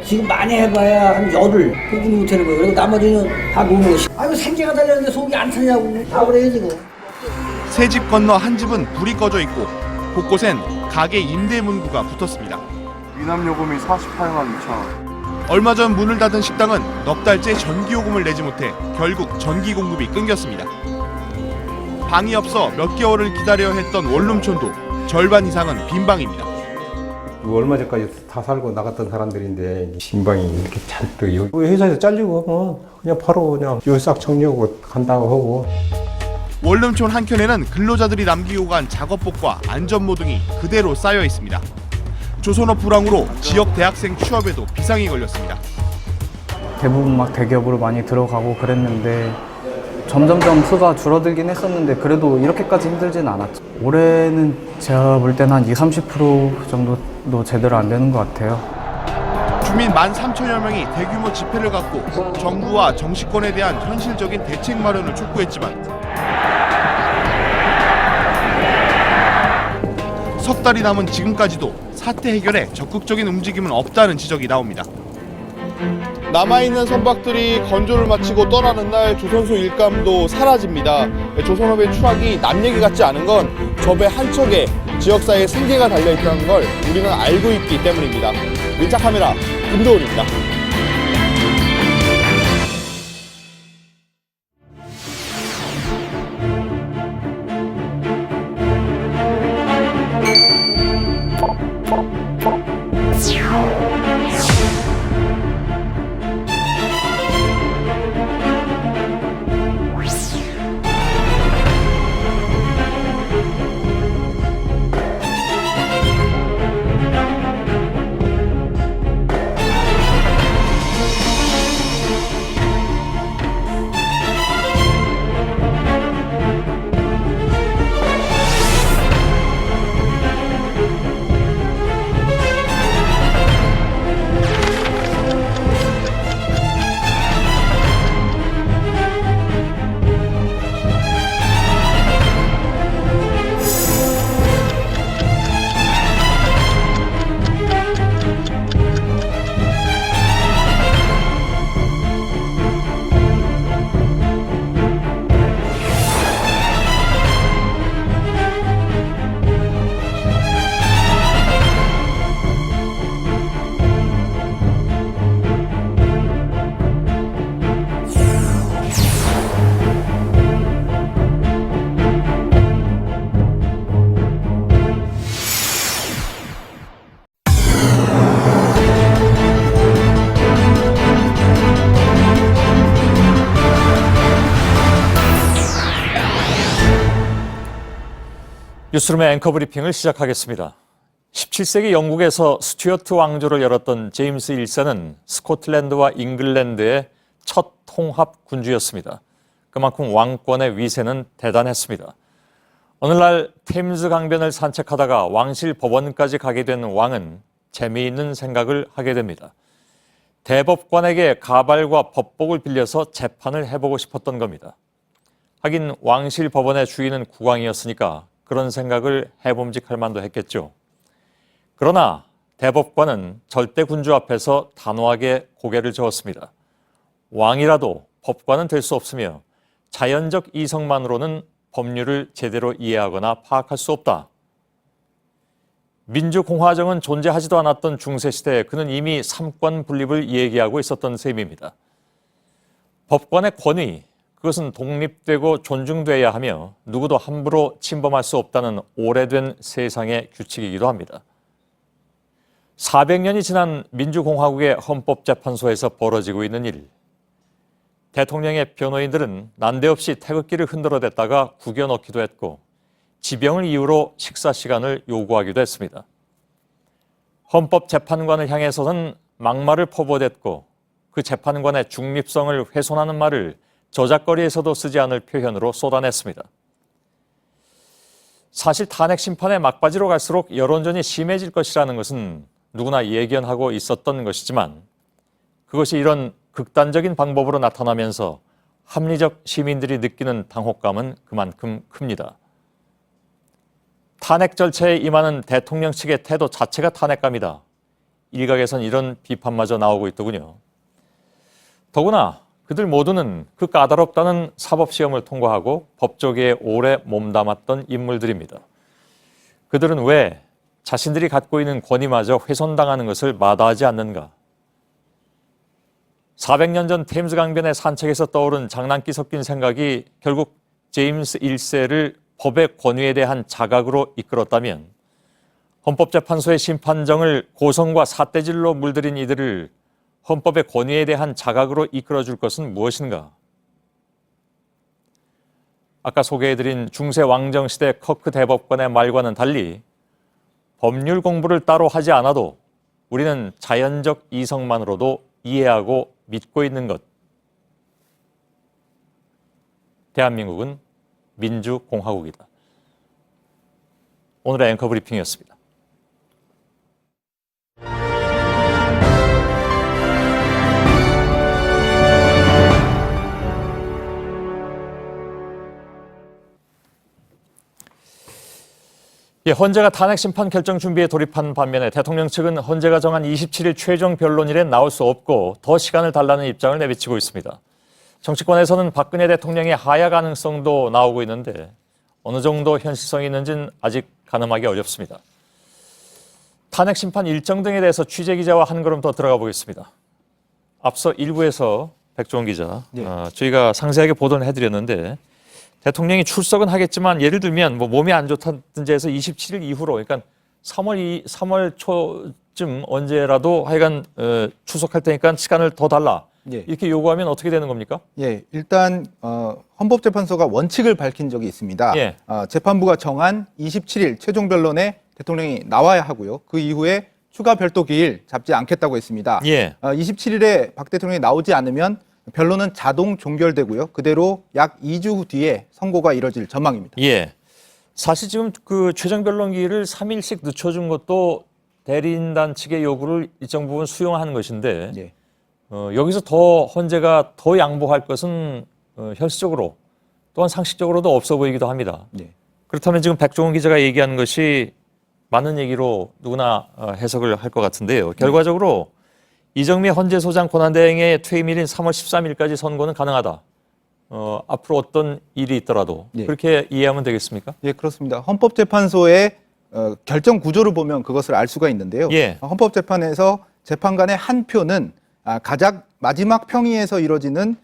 지금 많이 해봐야 한 열흘 구분 못하는 거예요. 그리고 나머지는 다 노는 거. 아이고 생계가 달렸는데 속이 안 타냐고 다 그래요 지금. 새 집 건너 한 집은 불이 꺼져 있고 곳곳엔 가게 임대 문구가 붙었습니다. 미납요금이 48만 2천. 얼마 전 문을 닫은 식당은 넉 달째 전기요금을 내지 못해 결국 전기 공급이 끊겼습니다. 방이 없어 몇 개월을 기다려야 했던 원룸촌도 절반 이상은 빈방입니다. 얼마 전까지 다 살고 나갔던 사람들인데 빈방이 이렇게 잔뜩 회사에서 잘리고 하면 그냥 바로 그냥 싹 정리하고 간다고 하고. 원룸촌 한켠에는 근로자들이 남기고 간 작업복과 안전모 등이 그대로 쌓여 있습니다. 조선업 불황으로 지역 대학생 취업에도 비상이 걸렸습니다. 대부분 막 대기업으로 많이 들어가고 그랬는데 점점점 수가 줄어들긴 했었는데 그래도 이렇게까지 힘들진 않았죠. 올해는 제가 볼 때는 한 20-30% 정도도 제대로 안 되는 것 같아요. 주민 13,000여 명이 대규모 집회를 갖고 정부와 정치권에 대한 현실적인 대책 마련을 촉구했지만 석 달이 남은 지금까지도 사태 해결에 적극적인 움직임은 없다는 지적이 나옵니다. 남아있는 선박들이 건조를 마치고 떠나는 날 조선소 일감도 사라집니다. 조선업의 추락이 남 얘기 같지 않은 건 저 배 한 척에 지역사회의 생계가 달려있다는 걸 우리는 알고 있기 때문입니다. 밀착카메라 김도훈입니다. 뉴스룸의 앵커 브리핑을 시작하겠습니다. 17세기 영국에서 스튜어트 왕조를 열었던 제임스 1세는 스코틀랜드와 잉글랜드의 첫 통합 군주였습니다. 그만큼 왕권의 위세는 대단했습니다. 어느 날 템즈 강변을 산책하다가 왕실 법원까지 가게 된 왕은 재미있는 생각을 하게 됩니다. 대법관에게 가발과 법복을 빌려서 재판을 해보고 싶었던 겁니다. 하긴 왕실 법원의 주인은 국왕이었으니까 그런 생각을 해봄직할 만도 했겠죠. 그러나 대법관은 절대 군주 앞에서 단호하게 고개를 저었습니다. 왕이라도 법관은 될 수 없으며 자연적 이성만으로는 법률을 제대로 이해하거나 파악할 수 없다. 민주공화정은 존재하지도 않았던 중세시대에 그는 이미 삼권 분립을 얘기하고 있었던 셈입니다. 법관의 권위, 그것은 독립되고 존중돼야 하며 누구도 함부로 침범할 수 없다는 오래된 세상의 규칙이기도 합니다. 400년이 지난 민주공화국의 헌법재판소에서 벌어지고 있는 일. 대통령의 변호인들은 난데없이 태극기를 흔들어댔다가 구겨넣기도 했고 지병을 이유로 식사 시간을 요구하기도 했습니다. 헌법재판관을 향해서는 막말을 퍼부어댔고 그 재판관의 중립성을 훼손하는 말을 저작거리에서도 쓰지 않을 표현으로 쏟아냈습니다. 사실 탄핵 심판의 막바지로 갈수록 여론전이 심해질 것이라는 것은 누구나 예견하고 있었던 것이지만 그것이 이런 극단적인 방법으로 나타나면서 합리적 시민들이 느끼는 당혹감은 그만큼 큽니다. 탄핵 절차에 임하는 대통령 측의 태도 자체가 탄핵감이다. 일각에선 이런 비판마저 나오고 있더군요. 더구나 그들 모두는 그 까다롭다는 사법시험을 통과하고 법조계에 오래 몸담았던 인물들입니다. 그들은 왜 자신들이 갖고 있는 권위마저 훼손당하는 것을 마다하지 않는가? 400년 전 템즈 강변의 산책에서 떠오른 장난기 섞인 생각이 결국 제임스 1세를 법의 권위에 대한 자각으로 이끌었다면 헌법재판소의 심판정을 고성과 삿대질로 물들인 이들을 헌법의 권위에 대한 자각으로 이끌어줄 것은 무엇인가? 아까 소개해드린 중세 왕정시대 커크 대법관의 말과는 달리 법률 공부를 따로 하지 않아도 우리는 자연적 이성만으로도 이해하고 믿고 있는 것. 대한민국은 민주공화국이다. 오늘의 앵커 브리핑이었습니다. 헌재가 탄핵 심판 결정 준비에 돌입한 반면에 대통령 측은 헌재가 정한 27일 최종 변론일엔 나올 수 없고 더 시간을 달라는 입장을 내비치고 있습니다. 정치권에서는 박근혜 대통령의 하야 가능성도 나오고 있는데 어느 정도 현실성이 있는지는 아직 가늠하기 어렵습니다. 탄핵 심판 일정 등에 대해서 취재기자와 한 걸음 더 들어가 보겠습니다. 앞서 1부에서 백종원 기자, 저희가 상세하게 보도를 해드렸는데 대통령이 출석은 하겠지만 예를 들면 뭐 몸이 안 좋다든지 해서 27일 이후로 그러니까 3월 초쯤 언제라도 하여간 출석할 테니까 시간을 더 달라. 이렇게 요구하면 어떻게 되는 겁니까? 일단 헌법재판소가 원칙을 밝힌 적이 있습니다. 재판부가 정한 27일 최종 변론에 대통령이 나와야 하고요. 그 이후에 추가 별도 기일 잡지 않겠다고 했습니다. 27일에 박 대통령이 나오지 않으면 변론은 자동 종결되고요. 그대로 약 2주 후 뒤에 선고가 이뤄질 전망입니다. 사실 지금 그 최종 변론 기일을 3일씩 늦춰준 것도 대리인단 측의 요구를 일정 부분 수용하는 것인데 여기서 더 헌재가 더 양보할 것은 현실적으로 또한 상식적으로도 없어 보이기도 합니다. 그렇다면 지금 백종원 기자가 얘기하는 것이 맞는 얘기로 누구나 해석을 할 것 같은데요. 결과적으로 이정미 헌재소장 권한대행의 퇴임일인 3월 13일까지 선고는 가능하다. 앞으로 어떤 일이 있더라도 그렇게 이해하면 되겠습니까? 그렇습니다. 헌법재판소의 결정 구조를 보면 그것을 알 수가 있는데요. 헌법재판에서 재판관의 한 표는 가장 마지막 평의에서 이루어지는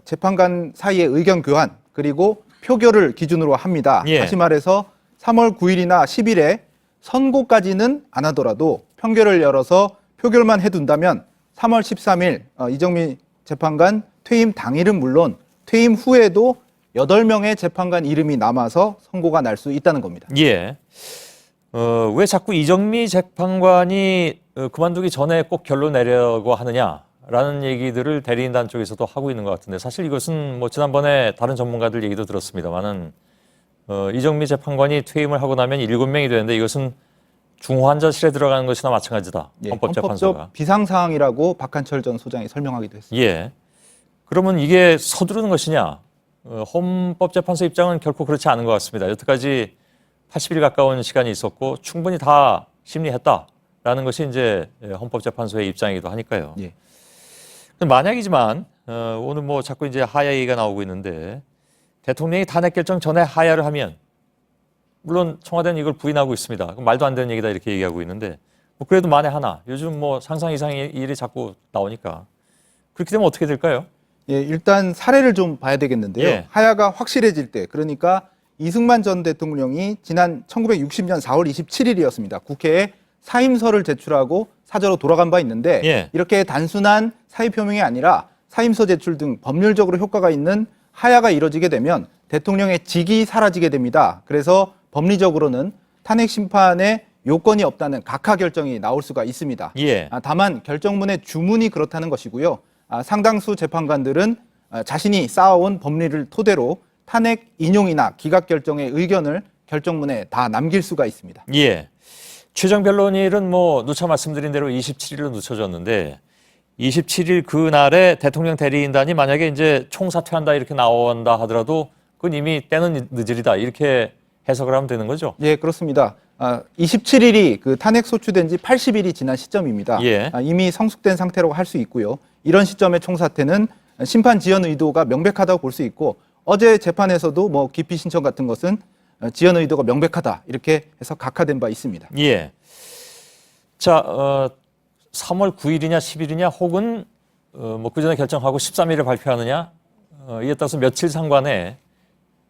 재판관 사이의 의견 교환 그리고 표결을 기준으로 합니다. 다시 말해서 3월 9일이나 10일에 선고까지는 안 하더라도 평결을 열어서 표결만 해둔다면 3월 13일 이정미 재판관 퇴임 당일은 물론 퇴임 후에도 8명의 재판관 이름이 남아서 선고가 날 수 있다는 겁니다. 왜 자꾸 이정미 재판관이 그만두기 전에 꼭 결론 내려고 하느냐라는 얘기들을 대리인단 쪽에서도 하고 있는 것 같은데 사실 이것은 뭐 지난번에 다른 전문가들 얘기도 들었습니다만은 이정미 재판관이 퇴임을 하고 나면 7명이 되는데 이것은 중환자실에 들어가는 것이나 마찬가지다. 예, 헌법재판소가. 헌법적 비상사항이라고 박한철 전 소장이 설명하기도 했습니다. 예. 그러면 이게 서두르는 것이냐? 헌법재판소 입장은 결코 그렇지 않은 것 같습니다. 여태까지 80일 가까운 시간이 있었고 충분히 다 심리했다라는 것이 이제 헌법재판소의 입장이기도 하니까요. 예. 만약이지만 오늘 뭐 자꾸 이제 하야 얘기가 나오고 있는데 대통령이 탄핵 결정 전에 하야를 하면 물론 청와대는 이걸 부인하고 있습니다. 그럼 말도 안 되는 얘기다 이렇게 얘기하고 있는데 뭐 그래도 만에 하나 요즘 뭐 상상 이상의 일이 자꾸 나오니까 그렇게 되면 어떻게 될까요? 예, 일단 사례를 좀 봐야 되겠는데요. 예. 하야가 확실해질 때, 그러니까 이승만 전 대통령이 지난 1960년 4월 27일이었습니다. 국회에 사임서를 제출하고 사저로 돌아간 바 있는데 예. 이렇게 단순한 사의 표명이 아니라 사임서 제출 등 법률적으로 효과가 있는 하야가 이뤄지게 되면 대통령의 직이 사라지게 됩니다. 그래서 법리적으로는 탄핵 심판에 요건이 없다는 각하 결정이 나올 수가 있습니다. 예. 다만 결정문의 주문이 그렇다는 것이고요. 상당수 재판관들은 자신이 쌓아온 법리를 토대로 탄핵 인용이나 기각 결정의 의견을 결정문에 다 남길 수가 있습니다. 예. 최정 변론일은 뭐 누차 말씀드린 대로 27일로 늦춰졌는데 27일 그날에 대통령 대리인단이 만약에 이제 총사퇴한다 이렇게 나온다 하더라도 그건 이미 때는 늦으리다 이렇게 해석을 하면 되는 거죠? 예, 그렇습니다. 27일이 그 탄핵 소추된 지 80일이 지난 시점입니다. 예. 이미 성숙된 상태라고 할 수 있고요. 이런 시점의 총사퇴는 심판 지연 의도가 명백하다고 볼 수 있고 어제 재판에서도 뭐 기피 신청 같은 것은 지연 의도가 명백하다 이렇게 해서 각하된 바 있습니다. 예. 자, 3월 9일이냐 10일이냐 혹은 뭐 그 전에 결정하고 13일에 발표하느냐 이에 따라서 며칠 상관에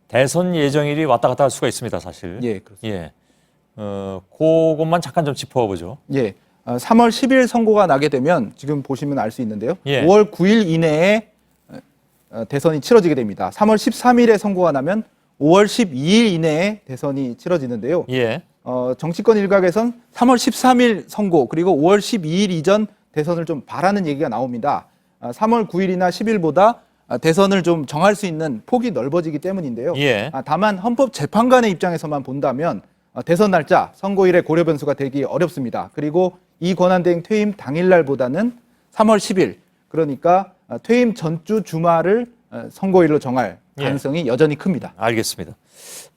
대선 예정일이 왔다 갔다 할 수가 있습니다, 사실. 예, 그렇습니다. 예. 그것만 잠깐 좀 짚어보죠. 예. 3월 10일 선고가 나게 되면 지금 보시면 알 수 있는데요. 예. 5월 9일 이내에 대선이 치러지게 됩니다. 3월 13일에 선고가 나면 5월 12일 이내에 대선이 치러지는데요. 예. 정치권 일각에선 3월 13일 선고 그리고 5월 12일 이전 대선을 좀 바라는 얘기가 나옵니다. 3월 9일이나 10일보다 대선을 좀 정할 수 있는 폭이 넓어지기 때문인데요. 예. 다만 헌법재판관의 입장에서만 본다면 대선 날짜, 선고일의 고려 변수가 되기 어렵습니다. 그리고 이 권한대행 퇴임 당일날보다는 3월 10일, 그러니까 퇴임 전주 주말을 선고일로 정할 가능성이 여전히 큽니다. 알겠습니다.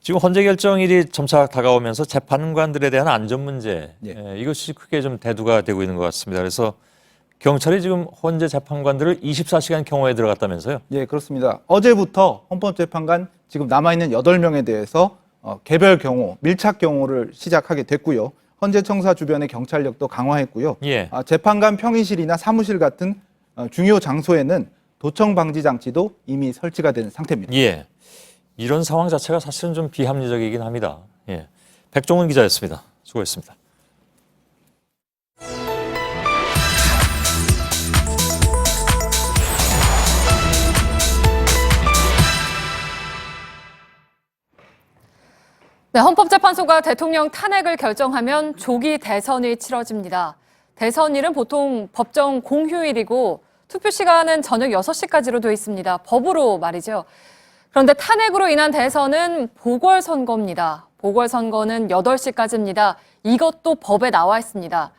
지금 헌재 결정일이 점차 다가오면서 재판관들에 대한 안전 문제 이것이 크게 좀 대두가 되고 있는 것 같습니다. 그래서 경찰이 지금 헌재 재판관들을 24시간 경호에 들어갔다면서요? 예, 그렇습니다. 어제부터 헌법재판관 지금 남아있는 8명에 대해서 개별 경호, 밀착 경호를 시작하게 됐고요. 헌재 청사 주변의 경찰력도 강화했고요. 예. 재판관 평의실이나 사무실 같은 중요 장소에는 도청 방지 장치도 이미 설치가 된 상태입니다. 예. 이런 상황 자체가 사실은 좀 비합리적이긴 합니다. 예. 백종원 기자였습니다. 수고했습니다. 네, 헌법재판소가 대통령 탄핵을 결정하면 조기 대선이 치러집니다. 대선일은 보통 법정 공휴일이고 투표 시간은 저녁 6시까지로 되어 있습니다. 법으로 말이죠. 그런데 탄핵으로 인한 대선은 보궐선거입니다. 보궐선거는 8시까지입니다. 이것도 법에 나와 있습니다.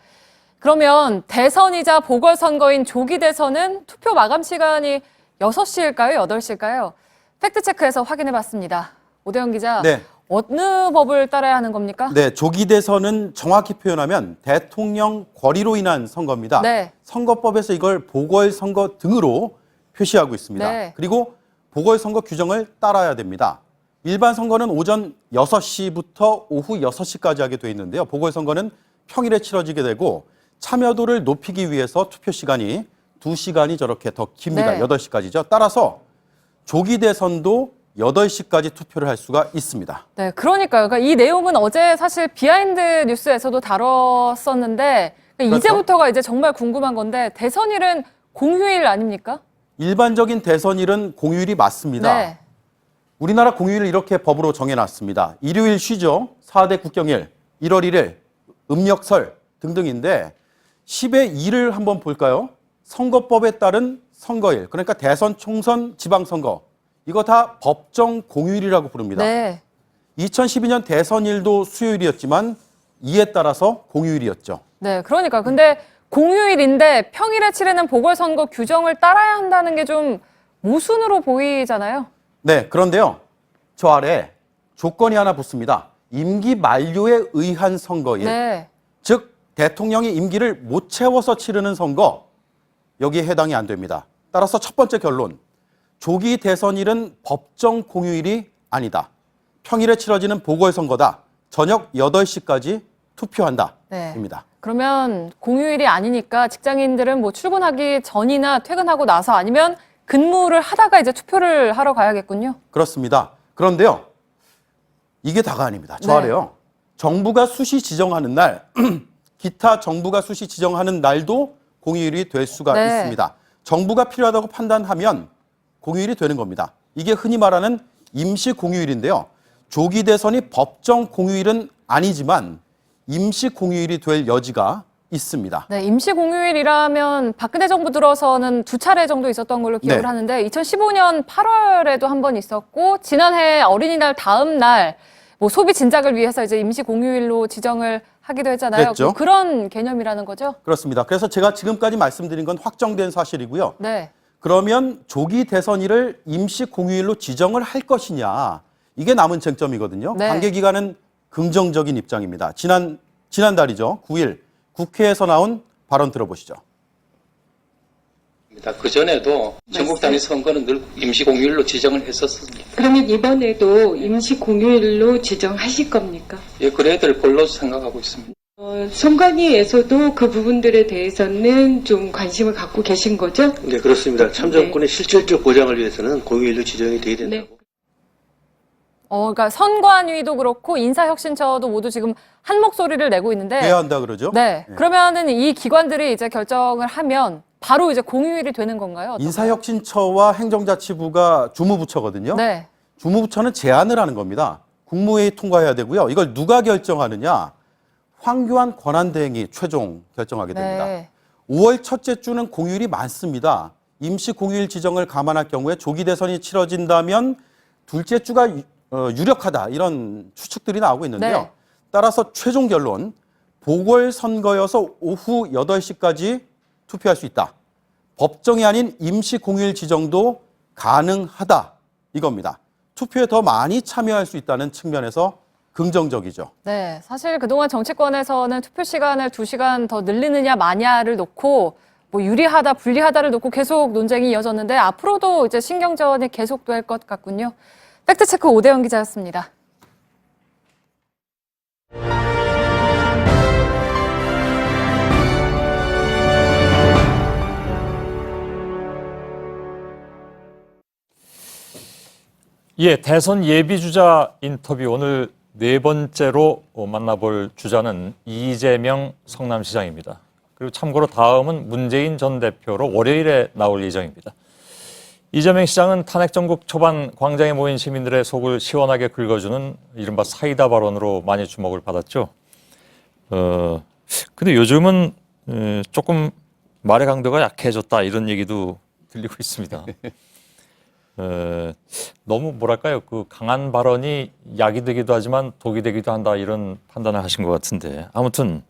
그러면 대선이자 보궐선거인 조기 대선은 투표 마감 시간이 6시일까요? 8시일까요? 팩트체크해서 확인해봤습니다. 오대영 기자. 네. 어느 법을 따라야 하는 겁니까? 네, 조기 대선은 정확히 표현하면 대통령 권리로 인한 선거입니다. 네. 선거법에서 이걸 보궐선거 등으로 표시하고 있습니다. 네. 그리고 보궐선거 규정을 따라야 됩니다. 일반 선거는 오전 6시부터 오후 6시까지 하게 돼 있는데요. 보궐선거는 평일에 치러지게 되고 참여도를 높이기 위해서 투표 시간이 2시간이 저렇게 더 깁니다. 네. 8시까지죠. 따라서 조기 대선도 8시까지 투표를 할 수가 있습니다. 네, 그러니까요. 그러니까 이 내용은 어제 사실 비하인드 뉴스에서도 다뤘었는데 그렇죠? 이제부터가 이제 정말 궁금한 건데 대선일은 공휴일 아닙니까? 일반적인 대선일은 공휴일이 맞습니다. 네. 우리나라 공휴일을 이렇게 법으로 정해놨습니다. 일요일 쉬죠. 4대 국경일. 1월 1일 음력설 등등인데 10의 2를 한번 볼까요? 선거법에 따른 선거일, 그러니까 대선, 총선, 지방선거 이거 다 법정 공휴일이라고 부릅니다. 네. 2012년 대선일도 수요일이었지만 이에 따라서 공휴일이었죠. 네, 그러니까 근데 공휴일인데 평일에 치르는 보궐선거 규정을 따라야 한다는 게 좀 모순으로 보이잖아요. 네, 그런데요. 저 아래 조건이 하나 붙습니다. 임기 만료에 의한 선거일. 네. 즉 대통령이 임기를 못 채워서 치르는 선거 여기에 해당이 안 됩니다. 따라서 첫 번째 결론. 조기 대선일은 법정 공휴일이 아니다. 평일에 치러지는 보궐선거다. 저녁 8시까지 투표한다. 네. 입니다. 그러면 공휴일이 아니니까 직장인들은 뭐 출근하기 전이나 퇴근하고 나서 아니면 근무를 하다가 이제 투표를 하러 가야겠군요. 그렇습니다. 그런데요. 이게 다가 아닙니다. 저 아래요. 정부가 수시 지정하는 날, 기타 정부가 수시 지정하는 날도 공휴일이 될 수가 있습니다. 정부가 필요하다고 판단하면 공휴일이 되는 겁니다. 이게 흔히 말하는 임시 공휴일인데요. 조기 대선이 법정 공휴일은 아니지만 임시 공휴일이 될 여지가 있습니다. 네, 임시 공휴일이라면 박근혜 정부 들어서는 2차례 정도 있었던 걸로 기억을 네. 하는데 2015년 8월에도 한 번 있었고 지난해 어린이날 다음 날 뭐 소비 진작을 위해서 이제 임시 공휴일로 지정을 하기도 했잖아요. 그랬죠. 그런 개념이라는 거죠? 그렇습니다. 그래서 제가 지금까지 말씀드린 건 확정된 사실이고요. 네. 그러면 조기 대선일을 임시 공휴일로 지정을 할 것이냐 이게 남은 쟁점이거든요. 네. 관계 기관은 긍정적인 입장입니다. 지난달이죠. 9일 국회에서 나온 발언 들어보시죠. 그 전에도 전국 단위 선거는 늘 임시 공휴일로 지정을 했었습니다. 그러면 이번에도 임시 공휴일로 지정하실 겁니까? 예, 그래야 될 걸로 생각하고 있습니다. 선관위에서도 그 부분들에 대해서는 좀 관심을 갖고 계신 거죠? 네, 그렇습니다. 참정권의 실질적 보장을 위해서는 공휴일로 지정이 돼야 된다고. 네. 그러니까 선관위도 그렇고 인사혁신처도 모두 지금 한 목소리를 내고 있는데 해야 한다 그러죠? 네. 그러면은 이 기관들이 이제 결정을 하면 바로 이제 공휴일이 되는 건가요? 어떤가요? 인사혁신처와 행정자치부가 주무부처거든요. 네. 주무부처는 제안을 하는 겁니다. 국무회의 통과해야 되고요. 이걸 누가 결정하느냐? 황교안 권한대행이 최종 결정하게 됩니다. 네. 5월 첫째 주는 공휴일이 많습니다. 임시 공휴일 지정을 감안할 경우에 조기 대선이 치러진다면 둘째 주가 유력하다 이런 추측들이 나오고 있는데요. 네. 따라서 최종 결론 보궐선거여서 오후 8시까지 투표할 수 있다. 법정이 아닌 임시 공휴일 지정도 가능하다 이겁니다. 투표에 더 많이 참여할 수 있다는 측면에서 긍정적이죠. 네, 사실 그동안 정치권에서는 투표 시간을 2시간 더 늘리느냐 마냐를 놓고 뭐 유리하다 불리하다를 놓고 계속 논쟁이 이어졌는데 앞으로도 이제 신경전이 계속될 것 같군요. 팩트체크 오대영 기자였습니다. 예, 대선 예비주자 인터뷰 오늘 네 번째로 만나볼 주자는 이재명 성남시장입니다. 그리고 참고로 다음은 문재인 전 대표로 월요일에 나올 예정입니다. 이재명 시장은 탄핵 정국 초반 광장에 모인 시민들의 속을 시원하게 긁어주는 이른바 사이다 발언으로 많이 주목을 받았죠. 근데 요즘은 조금 말의 강도가 약해졌다 이런 얘기도 들리고 있습니다. 너무 뭐랄까요, 그 강한 발언이 약이 되기도 하지만 독이 되기도 한다 이런 판단을 하신 것 같은데 아무튼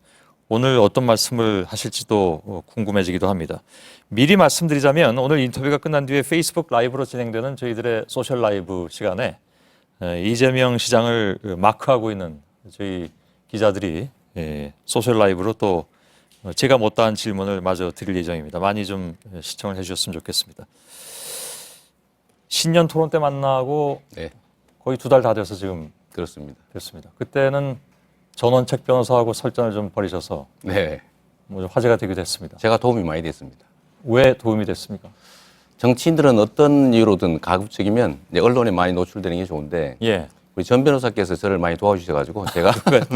오늘 어떤 말씀을 하실지도 궁금해지기도 합니다. 미리 말씀드리자면 오늘 인터뷰가 끝난 뒤에 페이스북 라이브로 진행되는 저희들의 소셜 라이브 시간에 이재명 시장을 마크하고 있는 저희 기자들이 소셜 라이브로 또 제가 못다한 질문을 마저 드릴 예정입니다. 많이 좀 시청을 해주셨으면 좋겠습니다. 신년 토론 때 만나고 거의 2달 다 돼서 지금 됐습니다. 그때는 전원책 변호사하고 설전을 좀 벌이셔서 뭐 화제가 되기도 했습니다. 제가 도움이 많이 됐습니다. 왜 도움이 됐습니까? 정치인들은 어떤 이유로든 가급적이면 이제 언론에 많이 노출되는 게 좋은데 우리 전 변호사께서 저를 많이 도와주셔가지고 제가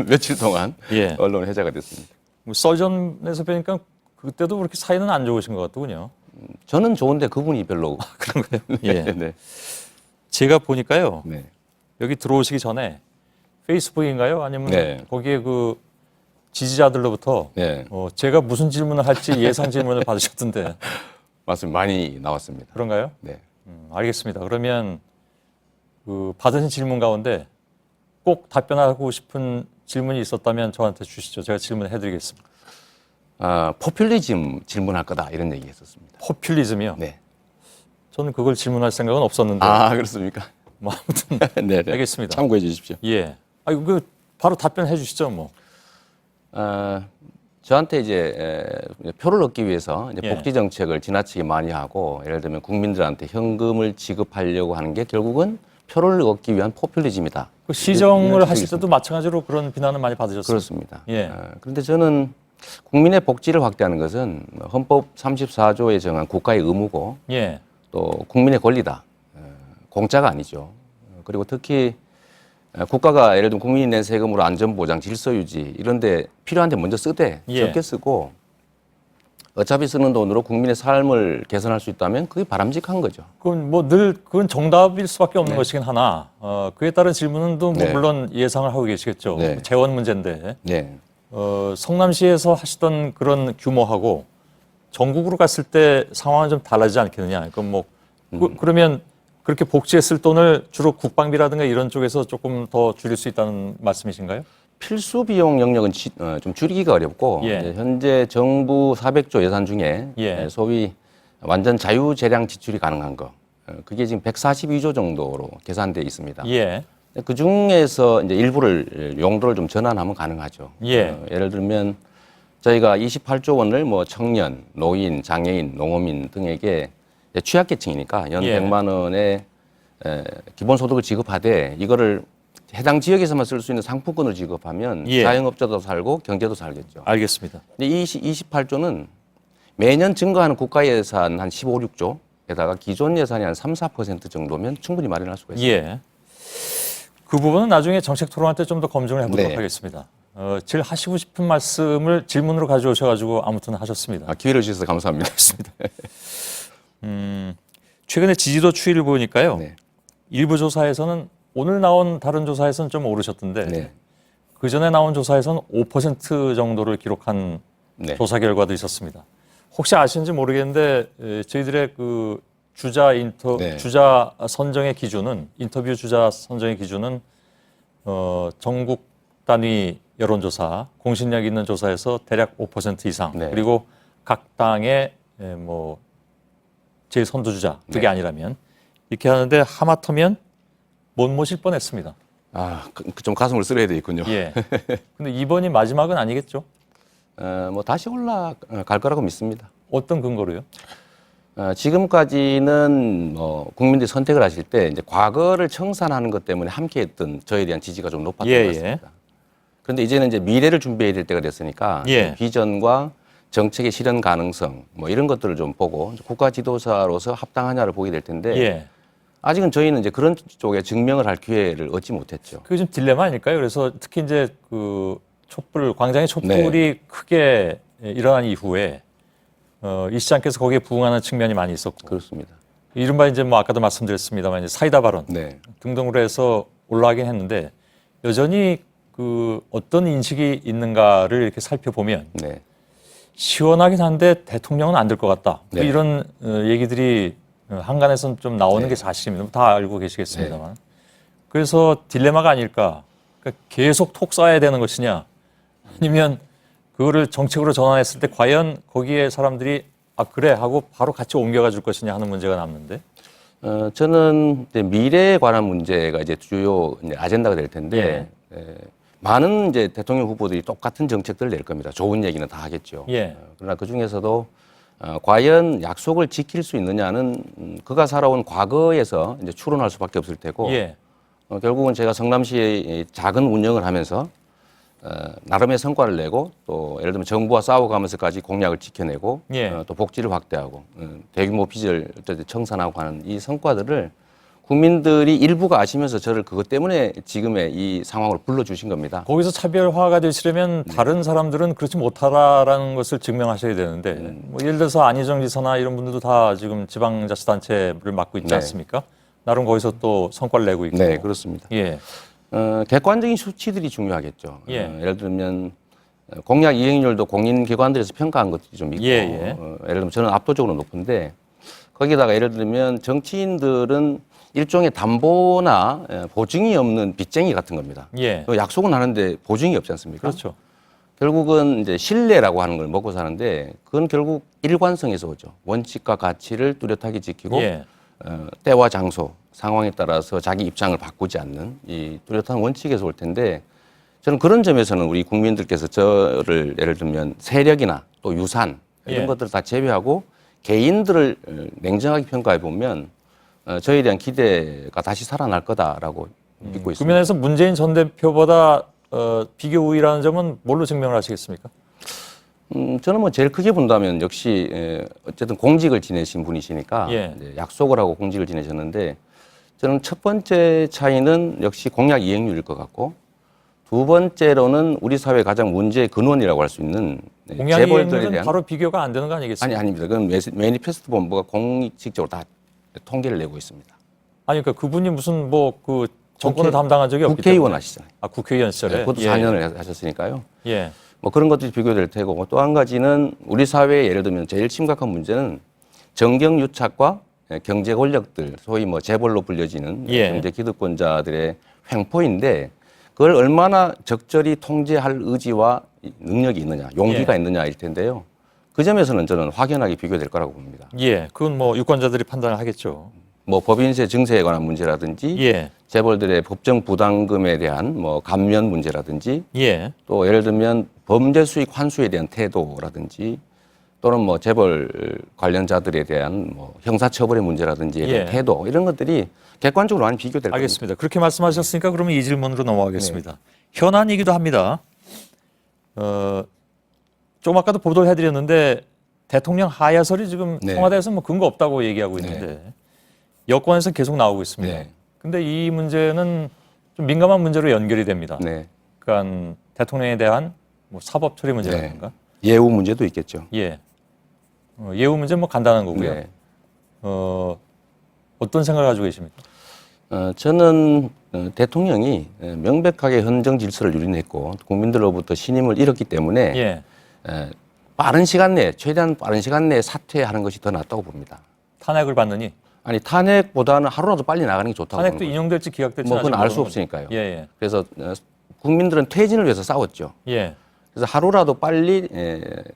며칠 동안 언론 회자가 됐습니다. 설전에서 뵈니까 그때도 그렇게 사이는 안 좋으신 것 같더군요. 저는 좋은데 그분이 별로. 그런가요? 예. 제가 보니까요. 여기 들어오시기 전에 페이스북인가요? 아니면 네. 거기에 그 지지자들로부터 네. 제가 무슨 질문을 할지 예상 질문을 받으셨던데. 맞습니다. 많이 나왔습니다. 그런가요? 네. 알겠습니다. 그러면 그 받으신 질문 가운데 꼭 답변하고 싶은 질문이 있었다면 저한테 주시죠. 제가 질문해 드리겠습니다. 포퓰리즘 질문할 거다 이런 얘기 했었습니다. 포퓰리즘이요? 네. 저는 그걸 질문할 생각은 없었는데. 그렇습니까? 뭐 아무튼 네, 알겠습니다. 참고해 주십시오. 예. 그 바로 답변해 주시죠, 뭐. 저한테 이제 표를 얻기 위해서 이제 예. 복지 정책을 지나치게 많이 하고 예를 들면 국민들한테 현금을 지급하려고 하는 게 결국은 표를 얻기 위한 포퓰리즘이다. 그 시정을 하실 때도 마찬가지로 그런 비난을 많이 받으셨습니다. 그렇습니다. 예. 그런데 저는 국민의 복지를 확대하는 것은 헌법 34조에 정한 국가의 의무고 예. 또 국민의 권리다. 공짜가 아니죠. 그리고 특히 국가가 예를 들면 국민이 낸 세금으로 안전보장, 질서유지 이런 데 필요한 데 먼저 쓰되 예. 적게 쓰고 어차피 쓰는 돈으로 국민의 삶을 개선할 수 있다면 그게 바람직한 거죠. 그건 뭐 늘 그건 정답일 수밖에 없는 네. 것이긴 하나 그에 따른 질문은 또 뭐 네. 물론 예상을 하고 계시겠죠. 네. 재원 문제인데 네. 성남시에서 하시던 그런 규모하고 전국으로 갔을 때 상황은 좀 달라지지 않겠느냐. 그럼 뭐 그러면 그렇게 복지에 쓸 돈을 주로 국방비라든가 이런 쪽에서 조금 더 줄일 수 있다는 말씀이신가요? 필수 비용 영역은 좀 줄이기가 어렵고 예. 이제 현재 정부 400조 예산 중에 예. 소위 완전 자유재량 지출이 가능한 거 그게 지금 142조 정도로 계산돼 있습니다. 예. 그 중에서 이제 일부를 용도를 좀 전환하면 가능하죠. 예. 예를 들면 저희가 28조 원을 뭐 청년, 노인, 장애인, 농어민 등에게 취약계층이니까 연 예. 100만 원의 기본소득을 지급하되 이거를 해당 지역에서만 쓸 수 있는 상품권을 지급하면 예. 자영업자도 살고 경제도 살겠죠. 알겠습니다. 근데 이 28조는 매년 증가하는 국가 예산 한 15, 16조에다가 기존 예산이 한 3, 4% 정도면 충분히 마련할 수가 있습니다. 예. 그 부분은 나중에 정책 토론할 때 좀 더 검증을 해보도록 네. 하겠습니다. 제일 하시고 싶은 말씀을 질문으로 가져오셔가지고 아무튼 하셨습니다. 기회를 주셔서 감사합니다. 최근에 지지도 추이를 보니까요. 네. 일부 조사에서는 오늘 나온 다른 조사에서는 좀 오르셨던데 네. 그 전에 나온 조사에서는 5% 정도를 기록한 네. 조사 결과도 있었습니다. 혹시 아시는지 모르겠는데 저희들의 그 네. 주자 선정의 기준은 인터뷰 주자 선정의 기준은 전국 단위 여론조사 공신력 있는 조사에서 대략 5% 이상 네. 그리고 각 당의 뭐 제일 선두주자 그게 네. 아니라면 이렇게 하는데 하마터면 못 모실 뻔했습니다. 좀 가슴을 쓰려야 되겠군요. 예. 근데 이번이 마지막은 아니겠죠? 뭐 다시 올라갈 거라고 믿습니다. 어떤 근거로요? 지금까지는 뭐 국민들이 선택을 하실 때 이제 과거를 청산하는 것 때문에 함께했던 저에 대한 지지가 좀 높았던 예, 것 같습니다. 그런데 이제는 이제 미래를 준비해야 될 때가 됐으니까 예. 비전과 정책의 실현 가능성 뭐 이런 것들을 좀 보고 국가 지도자로서 합당하냐를 보게 될 텐데 예. 아직은 저희는 이제 그런 쪽에 증명을 할 기회를 얻지 못했죠. 그게 좀 딜레마 아닐까요? 그래서 특히 이제 그 광장의 촛불이 크게 일어난 이후에 이 시장께서 거기에 부응하는 측면이 많이 있었고. 그렇습니다. 이른바 이제 뭐 아까도 말씀드렸습니다만 이제 사이다 발언 네. 등등으로 해서 올라가긴 했는데 여전히 그 어떤 인식이 있는가를 이렇게 살펴보면 네. 시원하긴 한데 대통령은 안 될 것 같다. 네. 이런 얘기들이 한간에서는 좀 나오는 네. 게 사실입니다. 다 알고 계시겠습니다만. 그래서 딜레마가 아닐까. 그러니까 계속 톡 쏴야 되는 것이냐 아니면 그거를 정책으로 전환했을 때 과연 거기에 사람들이 그래 하고 바로 같이 옮겨가 줄 것이냐 하는 문제가 남는데. 저는 이제 미래에 관한 문제가 이제 주요 이제 아젠다가 될 텐데 많은 이제 대통령 후보들이 똑같은 정책들을 낼 겁니다. 좋은 얘기는 다 하겠죠. 예. 그러나 그 중에서도 과연 약속을 지킬 수 있느냐는 그가 살아온 과거에서 이제 추론할 수밖에 없을 테고 예. 결국은 제가 성남시의 작은 운영을 하면서 나름의 성과를 내고 또 예를 들면 정부와 싸워가면서까지 공약을 지켜내고 예. 또 복지를 확대하고 대규모 빚을 청산하고 하는 이 성과들을 국민들이 일부가 아시면서 저를 그것 때문에 지금의 이 상황을 불러주신 겁니다. 거기서 차별화가 되시려면 다른 사람들은 그렇지 못하다라는 것을 증명하셔야 되는데 뭐 예를 들어서 안희정 지사나 이런 분들도 다 지금 지방자치단체를 맡고 있지 네. 않습니까? 나름 거기서 또 성과를 내고 있고. 네, 그렇습니다. 예. 객관적인 수치들이 중요하겠죠. 예를 들면 공약 이행률도 공인기관들에서 평가한 것들이 좀 있고 예를 들면 저는 압도적으로 높은데 거기다가 예를 들면 정치인들은 일종의 담보나 보증이 없는 빚쟁이 같은 겁니다. 약속은 하는데 보증이 없지 않습니까? 그렇죠. 결국은 이제 신뢰라고 하는 걸 먹고 사는데 그건 결국 일관성에서 오죠. 원칙과 가치를 뚜렷하게 지키고 때와 장소, 상황에 따라서 자기 입장을 바꾸지 않는 이 뚜렷한 원칙에서 올 텐데 저는 그런 점에서는 우리 국민들께서 저를 예를 들면 세력이나 또 유산 이런 것들을 다 제외하고 개인들을 냉정하게 평가해 보면 저에 대한 기대가 다시 살아날 거다라고 믿고 있습니다. 그 면에서 문재인 전 대표보다 비교 우위라는 점은 뭘로 증명을 하시겠습니까? 저는 뭐 제일 크게 본다면 역시 어쨌든 공직을 지내신 분이시니까 이제 약속을 하고 공직을 지내셨는데 저는 첫 번째 차이는 역시 공약 이행률일 것 같고 두 번째로는 우리 사회 가장 문제의 근원이라고 할 수 있는 공약 이행률은 바로 비교가 안 되는 거 아니겠습니까? 아닙니다. 그건 매니페스토 본부가 공식적으로 다 통계를 내고 있습니다. 아니 그러니까 그분이 무슨 뭐 그 정권을 담당한 적이 없기 때문에. 국회의원 하시잖아요. 아 국회의원 시절에. 그것도 4년을 하셨으니까요. 뭐 그런 것들이 비교될 테고 또 한 가지는 우리 사회에 예를 들면 제일 심각한 문제는 정경유착과 경제 권력들 소위 뭐 재벌로 불려지는 경제 기득권자들의 횡포인데 그걸 얼마나 적절히 통제할 의지와 능력이 있느냐, 용기가 있느냐일 텐데요. 그 점에서는 저는 확연하게 비교될 거라고 봅니다. 그건 뭐 유권자들이 판단을 하겠죠. 뭐 법인세 증세에 관한 문제라든지 재벌들의 법정 부담금에 대한 뭐 감면 문제라든지 또 예를 들면 범죄 수익 환수에 대한 태도라든지 또는 뭐 재벌 관련자들에 대한 뭐 형사처벌의 문제라든지에 대한 태도 이런 것들이 객관적으로 많이 비교될 겁니다. 알겠습니다. 그렇게 말씀하셨으니까 그러면 이 질문으로 넘어가겠습니다. 현안이기도 합니다. 좀 아까도 보도를 해드렸는데 대통령 하야설이 지금 청와대에서 뭐 근거 없다고 얘기하고 있는데 여권에서 계속 나오고 있습니다. 근데 이 문제는 좀 민감한 문제로 연결이 됩니다. 그러니까 대통령에 대한 뭐 사법 처리 문제라든가 예우 문제도 있겠죠. 예우 문제 뭐 간단한 거고요. 어떤 생각을 가지고 계십니까? 저는 대통령이 명백하게 헌정 질서를 유린했고 국민들로부터 신임을 잃었기 때문에 빠른 시간 내에 최대한 빠른 시간 내에 사퇴하는 것이 더 낫다고 봅니다. 탄핵을 받느니? 아니 탄핵보다는 하루라도 빨리 나가는 게 좋다고. 탄핵도 인용될지 기각될지 뭐 그건 알 수 없으니까요. 그래서 국민들은 퇴진을 위해서 싸웠죠. 그래서 하루라도 빨리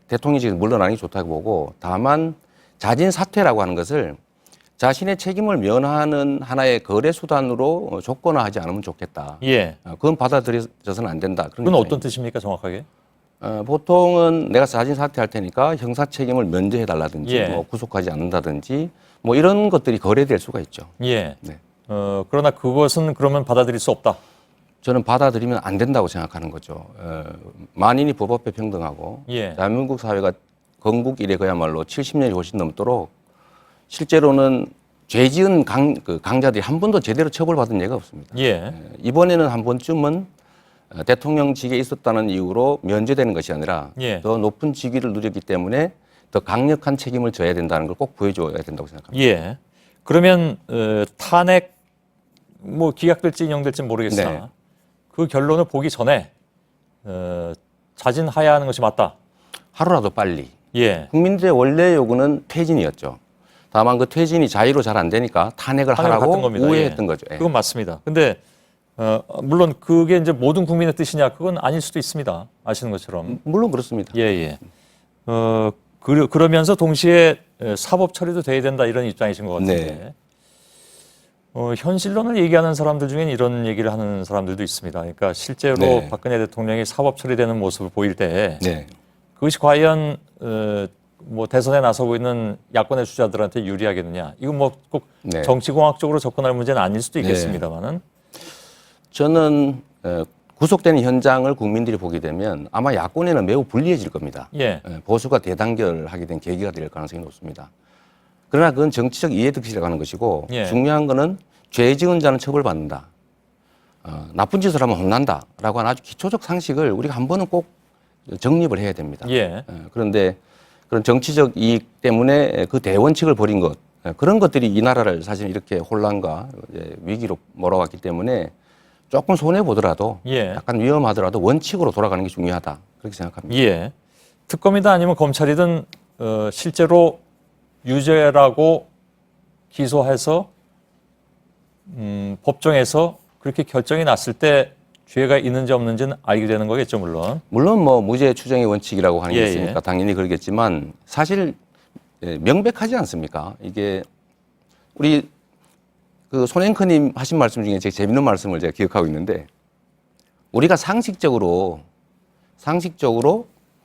대통령이 지금 물러나는 게 좋다고 보고 다만 자진 사퇴라고 하는 것을 자신의 책임을 면하는 하나의 거래 수단으로 조건화하지 않으면 좋겠다. 그건 받아들여져서는 안 된다. 그건 어떤 뜻입니까 정확하게? 보통은 내가 자진 사퇴할 테니까 형사 책임을 면제해달라든지 뭐 구속하지 않는다든지 뭐 이런 것들이 거래될 수가 있죠. 그러나 그것은 그러면 받아들일 수 없다. 저는 받아들이면 안 된다고 생각하는 거죠. 만인이 법 앞에 평등하고 대한민국 사회가 건국 이래 그야말로 70년이 훨씬 넘도록 실제로는 죄 지은 강자들이 한 번도 제대로 처벌받은 예가 없습니다. 이번에는 한 번쯤은 대통령직에 있었다는 이유로 면제되는 것이 아니라 더 높은 직위를 누렸기 때문에 더 강력한 책임을 져야 된다는 걸 꼭 보여줘야 된다고 생각합니다. 그러면 탄핵 뭐 기각될지 인용될지 모르겠으나 그 결론을 보기 전에 자진 하야하는 것이 맞다. 하루라도 빨리. 국민들의 원래 요구는 퇴진이었죠. 다만 그 퇴진이 자의로 잘 안 되니까 탄핵을 하라고 우회했던 거죠. 그건 맞습니다. 근데 물론 그게 이제 모든 국민의 뜻이냐 그건 아닐 수도 있습니다. 아시는 것처럼. 물론 그렇습니다. 그러면서 동시에 사법 처리도 돼야 된다 이런 입장이신 것 같은데 현실론을 얘기하는 사람들 중엔 이런 얘기를 하는 사람들도 있습니다. 그러니까 실제로 박근혜 대통령이 사법 처리되는 모습을 보일 때 그것이 과연 뭐 대선에 나서고 있는 야권의 주자들한테 유리하겠느냐. 이건 뭐 꼭 정치공학적으로 접근할 문제는 아닐 수도 있겠습니다만은 저는 구속되는 현장을 국민들이 보게 되면 아마 야권에는 매우 불리해질 겁니다. 보수가 대단결하게 된 계기가 될 가능성이 높습니다. 그러나 그건 정치적 이해득실에 가는 것이고 중요한 거는 죄 지은 자는 처벌받는다. 나쁜 짓을 하면 혼난다라고 하는 아주 기초적 상식을 우리가 한 번은 꼭 정립을 해야 됩니다. 그런데 그런 정치적 이익 때문에 그 대원칙을 버린 것 그런 것들이 이 나라를 사실 이렇게 혼란과 위기로 몰아왔기 때문에 조금 손해 보더라도 예. 약간 위험하더라도 원칙으로 돌아가는 게 중요하다 그렇게 생각합니다. 예. 특검이든 아니면 검찰이든 실제로 유죄라고 기소해서 법정에서 그렇게 결정이 났을 때 죄가 있는지 없는지는 알게 되는 거겠죠, 물론. 물론 뭐 무죄 추정의 원칙이라고 하는 게 예, 있으니까 예. 당연히 그러겠지만 사실 명백하지 않습니까? 이게 우리 그 손앵커님 하신 말씀 중에 되게 재밌는 말씀을 제가 기억하고 있는데 우리가 상식적으로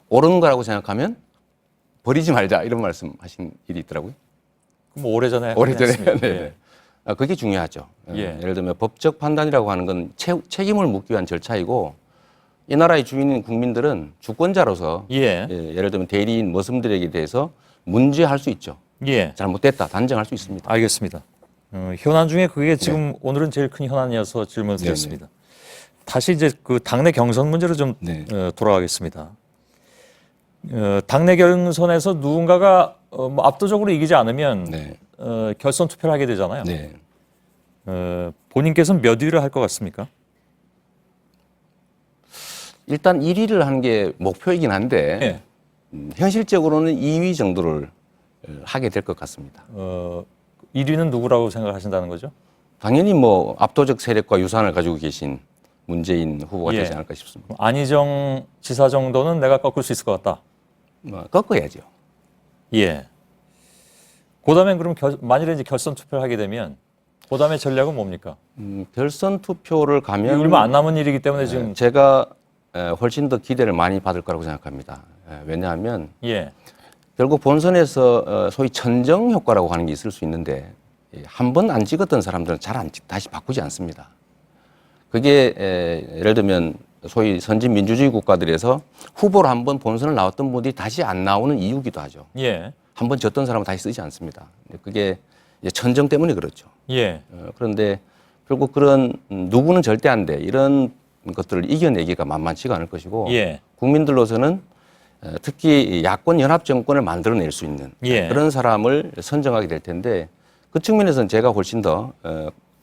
옳은 거라고 생각하면 버리지 말자 이런 말씀 하신 일이 있더라고요. 그럼 오래전에 네. 예. 그게 중요하죠. 예. 예를 들면 법적 판단이라고 하는 건 책임을 묻기 위한 절차이고 이 나라의 주인인 국민들은 주권자로서 예. 예를 들면 대리인 머슴들에게 대해서 문제할 수 있죠. 예. 잘못됐다 단정할 수 있습니다. 알겠습니다. 현안 중에 그게 지금 오늘은 제일 큰 현안이어서 질문을 드렸습니다. 다시 이제 그 당내 경선 문제로 좀 돌아가겠습니다. 당내 경선에서 누군가가 뭐 압도적으로 이기지 않으면 결선 투표를 하게 되잖아요. 본인께서는 몇 위를 할 것 같습니까? 일단 1위를 하는 게 목표이긴 한데 현실적으로는 2위 정도를 하게 될 것 같습니다. 1위는 누구라고 생각하신다는 거죠? 당연히 뭐 압도적 세력과 유산을 가지고 계신 문재인 후보가 되지 않을까 싶습니다. 안희정 지사 정도는 내가 꺾을 수 있을 것 같다. 꺾어야죠. 예. 그다음에 그럼 만일에 이제 결선 투표를 하게 되면 그다음에 전략은 뭡니까? 결선 투표를 가면 얼마 안 남은 일이기 때문에 지금 제가 훨씬 더 기대를 많이 받을 거라고 생각합니다. 왜냐하면 결국 본선에서 소위 천정 효과라고 하는 게 있을 수 있는데 한 번 안 찍었던 사람들은 다시 바꾸지 않습니다. 그게 예를 들면 소위 선진 민주주의 국가들에서 후보로 한 번 본선을 나왔던 분들이 다시 안 나오는 이유기도 하죠. 한 번 졌던 사람은 다시 쓰지 않습니다. 그게 이제 천정 때문에 그렇죠. 그런데 결국 그런 누구는 절대 안 돼 이런 것들을 이겨내기가 만만치가 않을 것이고 국민들로서는 특히 야권 연합 정권을 만들어낼 수 있는 그런 사람을 선정하게 될 텐데 그 측면에서는 제가 훨씬 더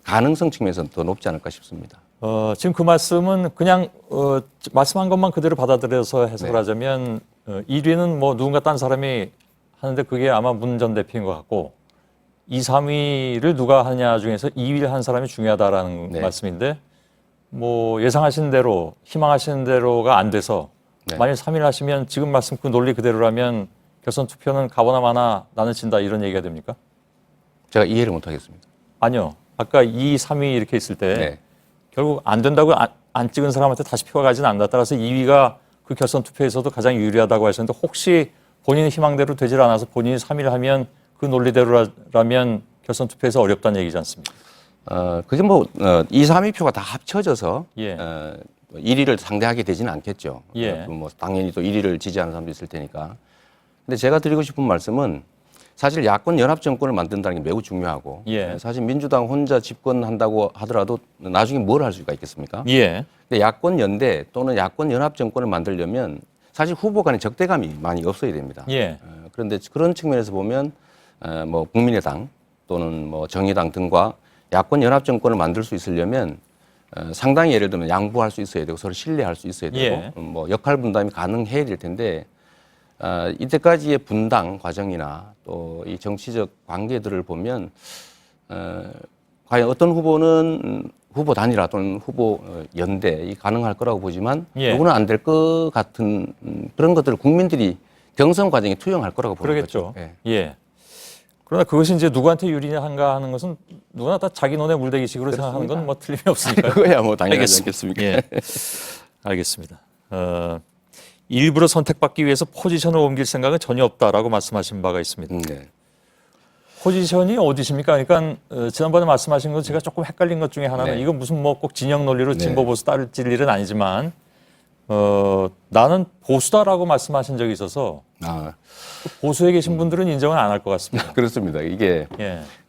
가능성 측면에서는 더 높지 않을까 싶습니다. 지금 그 말씀은 그냥 말씀한 것만 그대로 받아들여서 해석을 하자면 1위는 뭐 누군가 딴 사람이 하는데 그게 아마 문 전 대표인 것 같고 2, 3위를 누가 하냐 중에서 2위를 한 사람이 중요하다라는 말씀인데 뭐 예상하신 대로 희망하시는 대로가 안 돼서 만일 3위를 하시면 지금 말씀 그 논리 그대로라면 결선 투표는 가보나 마나 나는 진다 이런 얘기가 됩니까? 제가 이해를 못 하겠습니다. 아니요. 아까 2, 3위 이렇게 있을 때 결국 안 된다고 안 찍은 사람한테 다시 표가 가지는 않는다. 따라서 2위가 그 결선 투표에서도 가장 유리하다고 하셨는데 혹시 본인의 희망대로 되질 않아서 본인이 3위를 하면 그 논리대로라면 결선 투표에서 어렵다는 얘기지 않습니까? 그게 뭐 2, 3위 표가 다 합쳐져서 1위를 상대하게 되지는 않겠죠. 뭐 당연히 또 1위를 지지하는 사람도 있을 테니까. 근데 제가 드리고 싶은 말씀은 사실 야권 연합 정권을 만든다는 게 매우 중요하고 사실 민주당 혼자 집권한다고 하더라도 나중에 뭘 할 수가 있겠습니까? 근데 야권 연대 또는 야권 연합 정권을 만들려면 사실 후보 간의 적대감이 많이 없어야 됩니다. 그런데 그런 측면에서 보면 뭐 국민의당 또는 뭐 정의당 등과 야권 연합 정권을 만들 수 있으려면 상당히 예를 들면 양보할 수 있어야 되고 서로 신뢰할 수 있어야 되고 뭐 역할 분담이 가능해야 될 텐데 이때까지의 분당 과정이나 또 이 정치적 관계들을 보면 과연 어떤 후보는 후보 단일화 또는 후보 연대 가능할 거라고 보지만 누구는 안 될 것 같은 그런 것들을 국민들이 경선 과정에 투영할 거라고 보는 그러겠죠. 거죠. 그러나 그것이 이제 누구한테 유리한가 하는 것은 누구나 다 자기 논의 물대기식으로 생각하는 건 뭐 틀림이 없으니까요. 그거야 뭐 당연하지 않겠습니까? 알겠습니다. 일부러 선택받기 위해서 포지션을 옮길 생각은 전혀 없다라고 말씀하신 바가 있습니다. 포지션이 어디십니까? 그러니까 지난번에 말씀하신 건 제가 조금 헷갈린 것 중에 하나는 이건 무슨 뭐 꼭 진영 논리로 진보 보수 따질 일은 아니지만 나는 보수다라고 말씀하신 적이 있어서 보수에 계신 분들은 인정은 안 할 것 같습니다. 그렇습니다. 이게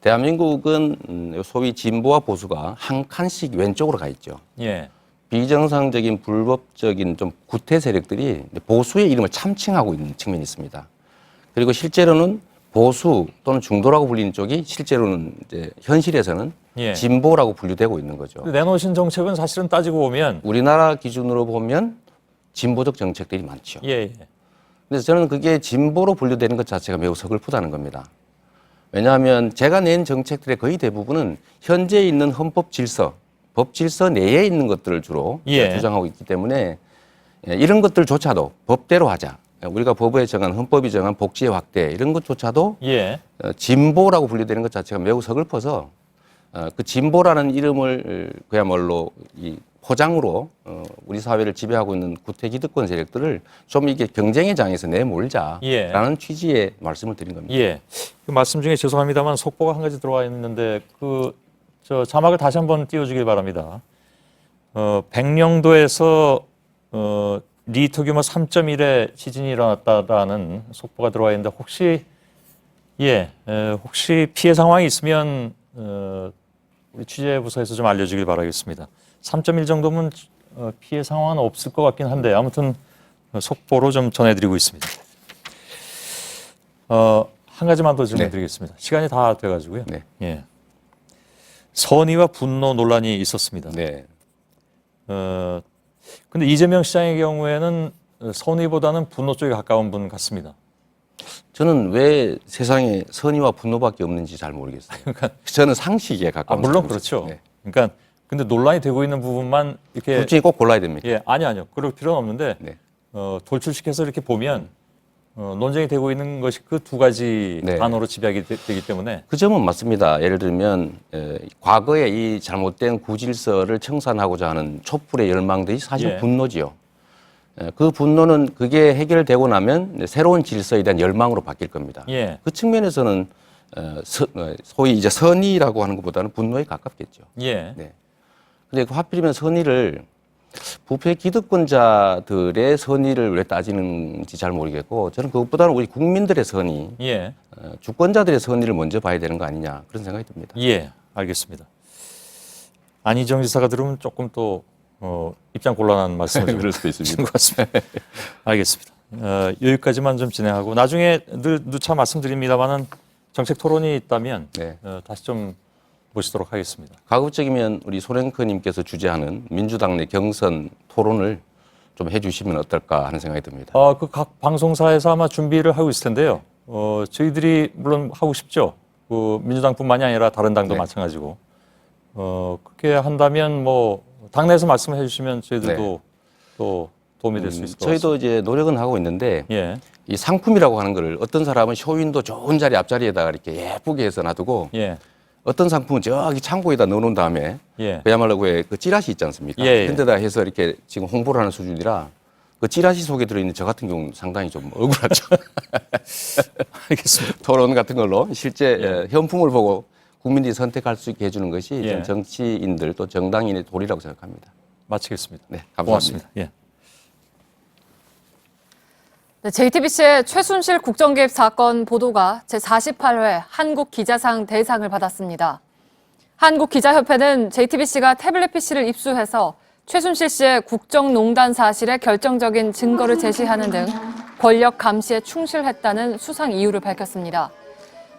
대한민국은 소위 진보와 보수가 한 칸씩 왼쪽으로 가 있죠. 비정상적인 불법적인 좀 구태 세력들이 보수의 이름을 참칭하고 있는 측면이 있습니다. 그리고 실제로는 보수 또는 중도라고 불리는 쪽이 실제로는 이제 현실에서는 예. 진보라고 분류되고 있는 거죠. 내놓으신 정책은 사실은 따지고 보면 우리나라 기준으로 보면 진보적 정책들이 많죠. 예. 그래서 저는 그게 진보로 분류되는 것 자체가 매우 서글프다는 겁니다. 왜냐하면 제가 낸 정책들의 거의 대부분은 현재 있는 헌법 질서, 법 질서 내에 있는 것들을 주로 주장하고 있기 때문에 이런 것들조차도 법대로 하자. 우리가 법에 정한 헌법이 정한 복지의 확대 이런 것조차도 진보라고 분류되는 것 자체가 매우 서글퍼서 그 진보라는 이름을 그야말로 이 포장으로 우리 사회를 지배하고 있는 구태기득권 세력들을 좀 이게 경쟁의 장에서 내몰자라는 취지의 말씀을 드린 겁니다. 예. 그 말씀 중에 죄송합니다만 속보가 한 가지 들어와 있는데 저 자막을 다시 한번 띄워주길 바랍니다. 백령도에서 리히터 규모 3.1의 지진이 일어났다라는 속보가 들어와 있는데 혹시 피해 상황이 있으면 우리 취재부서에서 좀 알려주길 바라겠습니다. 3.1 정도면 피해 상황은 없을 것 같긴 한데 아무튼 속보로 좀 전해드리고 있습니다. 한 가지만 더 질문드리겠습니다. 시간이 다 돼가지고요. 예. 선의와 분노 논란이 있었습니다. 근데 이재명 시장의 경우에는 선의보다는 분노 쪽에 가까운 분 같습니다. 저는 왜 세상에 선의와 분노밖에 없는지 잘 모르겠어요. 그러니까 저는 상식에 가까운. 물론 그렇죠. 그러니까 근데 논란이 되고 있는 부분만 이렇게 둘 중에 꼭 골라야 됩니다. 아니요. 그럴 필요는 없는데 돌출시켜서 이렇게 보면 논쟁이 되고 있는 것이 그 두 가지 단어로 집약이 되기 때문에 그 점은 맞습니다. 예를 들면 과거에 이 잘못된 구질서를 청산하고자 하는 촛불의 열망들이 사실 분노지요. 그 분노는 그게 해결되고 나면 새로운 질서에 대한 열망으로 바뀔 겁니다. 그 측면에서는 소위 이제 선의라고 하는 것보다는 분노에 가깝겠죠. 근데 하필이면 선의를 부패 기득권자들의 선의를 왜 따지는지 잘 모르겠고 저는 그것보다는 우리 국민들의 선의, 주권자들의 선의를 먼저 봐야 되는 거 아니냐 그런 생각이 듭니다. 알겠습니다. 안희정 지사가 들으면 조금 또 입장 곤란한 말씀을 그럴 수도 있습니다. 것 같습니다. 알겠습니다. 여기까지만 좀 진행하고 나중에 늘 누차 말씀드립니다만은 정책 토론이 있다면 다시 좀 모시도록 하겠습니다. 가급적이면 우리 손앵커님께서 주재하는 민주당 내 경선 토론을 좀 해주시면 어떨까 하는 생각이 듭니다. 그 각 방송사에서 아마 준비를 하고 있을 텐데요. 저희들이 물론 하고 싶죠. 민주당뿐만이 아니라 다른 당도 마찬가지고. 그렇게 한다면 뭐 당내에서 말씀해 주시면 저희들도 또 도움이 될 수 있을 것 같습니다. 저희도 이제 노력은 하고 있는데 이 상품이라고 하는 거를 어떤 사람은 쇼윈도 좋은 자리 앞자리에다가 이렇게 예쁘게 해서 놔두고 어떤 상품은 저기 창고에다 넣어놓은 다음에 그야말로 그 찌라시 있지 않습니까? 그런 데다 해서 이렇게 지금 홍보를 하는 수준이라 그 찌라시 속에 들어있는 저 같은 경우는 상당히 좀 억울하죠. 알겠습니다. 토론 같은 걸로 실제 현품을 보고 국민들이 선택할 수 있게 해주는 것이 전 정치인들 또 정당인의 도리라고 생각합니다. 마치겠습니다. 네, 감사합니다. 고맙습니다. JTBC의 최순실 국정개입 사건 보도가 제48회 한국기자상 대상을 받았습니다. 한국기자협회는 JTBC가 태블릿 PC를 입수해서 최순실 씨의 국정농단 사실에 결정적인 증거를 제시하는 등 권력 감시에 충실했다는 수상 이유를 밝혔습니다.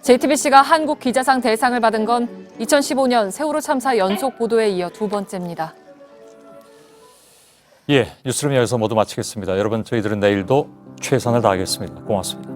JTBC가 한국기자상 대상을 받은 건 2015년 세월호 참사 연속 보도에 이어 두 번째입니다. 뉴스룸 여기서 모두 마치겠습니다. 여러분 저희들은 내일도 최선을 다하겠습니다. 고맙습니다.